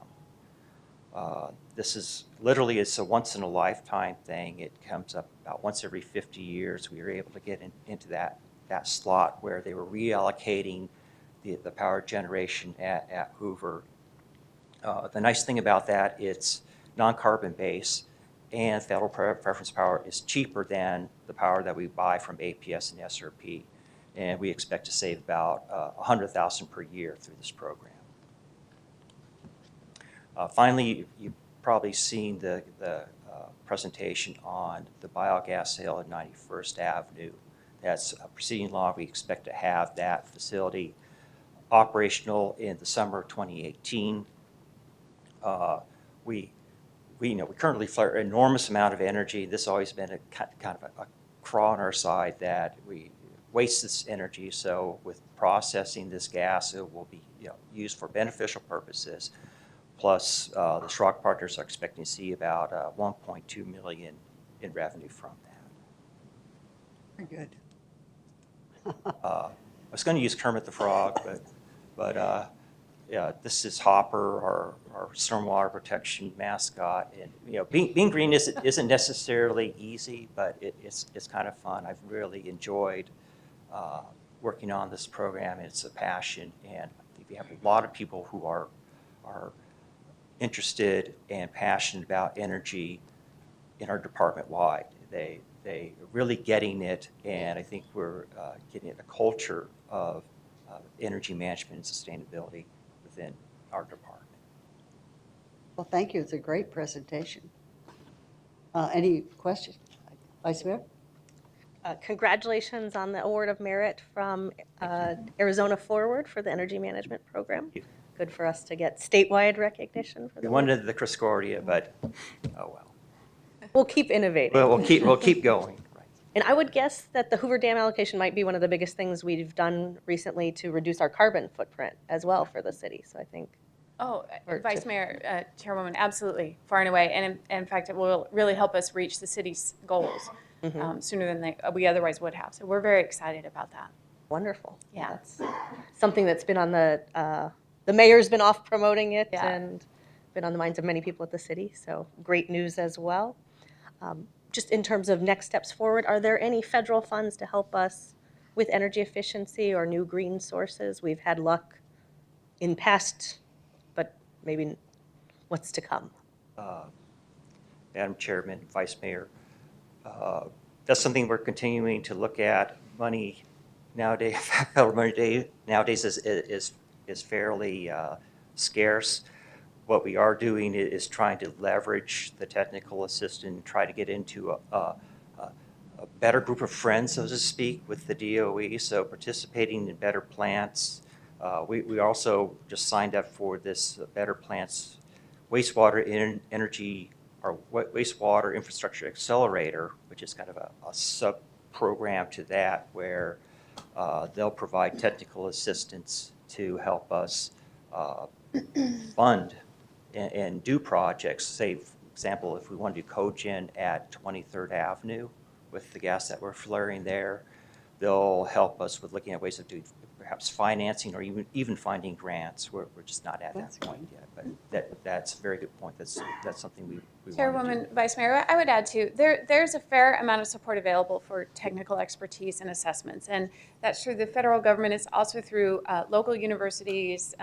This is literally, it's a once in a lifetime thing. It comes up about once every 50 years. We were able to get into that slot where they were reallocating the power generation at Hoover. The nice thing about that, it's non-carbon based, and federal preference power is cheaper than the power that we buy from APS and SRP. And we expect to save about $100,000 per year through this program. Finally, you've probably seen the presentation on the biogas sale at 91st Avenue. That's proceeding along. We expect to have that facility operational in the summer of 2018. We currently flare an enormous amount of energy. This has always been a kind of a crawl on our side that we waste this energy. So with processing this gas, it will be used for beneficial purposes. Plus, the Schrock partners are expecting to see about $1.2 million in revenue from that. Very good. I was going to use Kermit the Frog, but yeah, this is Hopper, our stormwater protection mascot, and being green isn't necessarily easy, but it's kind of fun. I've really enjoyed working on this program. It's a passion, and I think we have a lot of people who are interested and passionate about energy in our department wide. They are really getting it, and I think we're getting a culture of energy management and sustainability within our department. Well, thank you. It's a great presentation. Any questions? Vice Mayor? Congratulations on the award of merit from Arizona Forward for the Energy Management Program. Good for us to get statewide recognition for We the wanted the Criscordia, but oh well. We'll keep innovating. Well, we'll keep going. Right. And I would guess that the Hoover Dam allocation might be one of the biggest things we've done recently to reduce our carbon footprint as well for the city. So I think. Oh, Or Vice to- Mayor, Chairwoman, absolutely, far and away. And in fact, it will really help us reach the city's goals sooner than we otherwise would have. So we're very excited about that. Wonderful. Yeah. That's something that's been on the mayor's been off promoting it Yeah. and been on the minds of many people at the city. So great news as well. Just in terms of next steps forward, are there any federal funds to help us with energy efficiency or new green sources? We've had luck in past, but maybe what's to come? Madam Chairman, Vice Mayor, that's something we're continuing to look at. Money nowadays, federal money nowadays is fairly scarce. What we are doing is trying to leverage the technical assistance and try to get into a better group of friends, so to speak, with the DOE. So participating in Better Plants. We also just signed up for this Better Plants wastewater energy or wastewater infrastructure accelerator, which is kind of a sub-program to that, where they'll provide technical assistance to help us fund and do projects. Say, for example, if we want to do cogen at 23rd Avenue with the gas that we're flaring there, they'll help us with looking at ways of doing perhaps financing or even finding grants. We're just not at that point yet, but that's a very good point. That's something we want to do. Chairwoman, Vice Mayor, I would add too, there's a fair amount of support available for technical expertise and assessments. And that's through the federal government. It's also through local universities,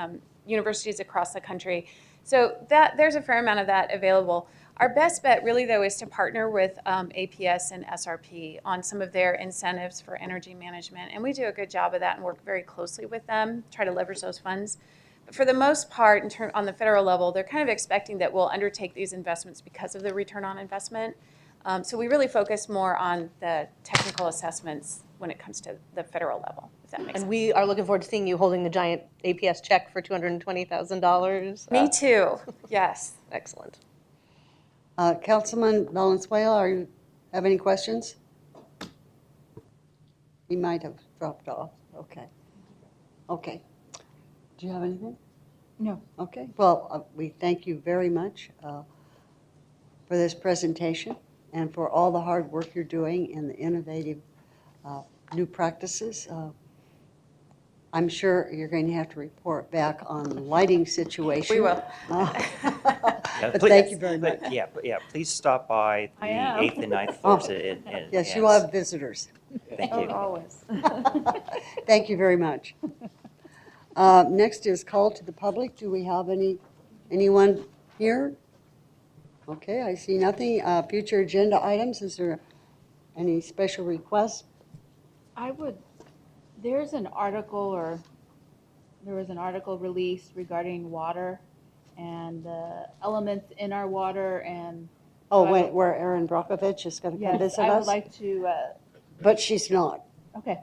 universities across the country. So there's a fair amount of that available. Our best bet really, though, is to partner with APS and SRP on some of their incentives for energy management. And we do a good job of that and work very closely with them, try to leverage those funds. But for the most part, on the federal level, they're kind of expecting that we'll undertake these investments because of the return on investment. So we really focus more on the technical assessments when it comes to the federal level, if that makes sense. And we are looking forward to seeing you holding the giant APS check for $220,000. Me too, yes. Excellent. Councilman Valenzuela, have any questions? He might have dropped off. Okay. Okay. Do you have anything? No. Okay. Well, we thank you very much for this presentation and for all the hard work you're doing in the innovative new practices. I'm sure you're going to have to report back on the lighting situation. We will. But thank you very much. Yeah, please stop by the I am. 8th and 9th floors. Yes, you will have visitors. Thank you. Always. Thank you very much. Next is call to the public. Do we have anyone here? Okay, I see nothing. Future agenda items, is there any special requests? There's an article, or there was an article released regarding water and the elements in our water, and Oh, where Erin Brockovich is going to come yes, visit I would us? like to, But she's not. okay.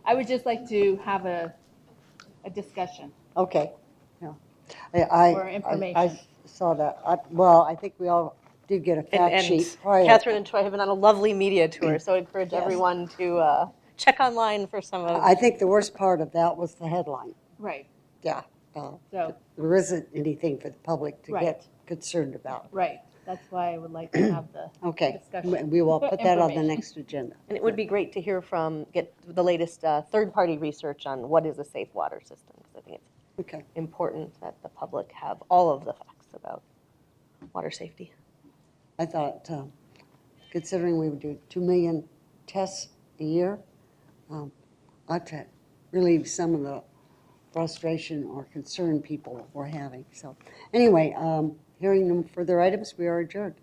I would just like to have a discussion. Okay. Yeah. I Or information. I saw that. Well, I think we all did get a fact And sheet prior. Catherine and Troy have been on a lovely media tour, so I encourage Yes. everyone to check online for some of. I think the worst part of that was the headline. Right. Yeah. So, There isn't anything for the public to Right. get concerned about. right. That's why I would like to have the Okay, discussion. we will put that on the Information. next agenda. And it would be great to hear get the latest third-party research on what is a safe water system, because I think it's Okay. important that the public have all of the facts about water safety. I thought, considering we would do 2 million tests a year, ought to relieve some of the frustration or concern people were having. So anyway, hearing no further items, we are adjourned.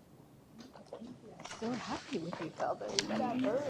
So happy with you, Felder.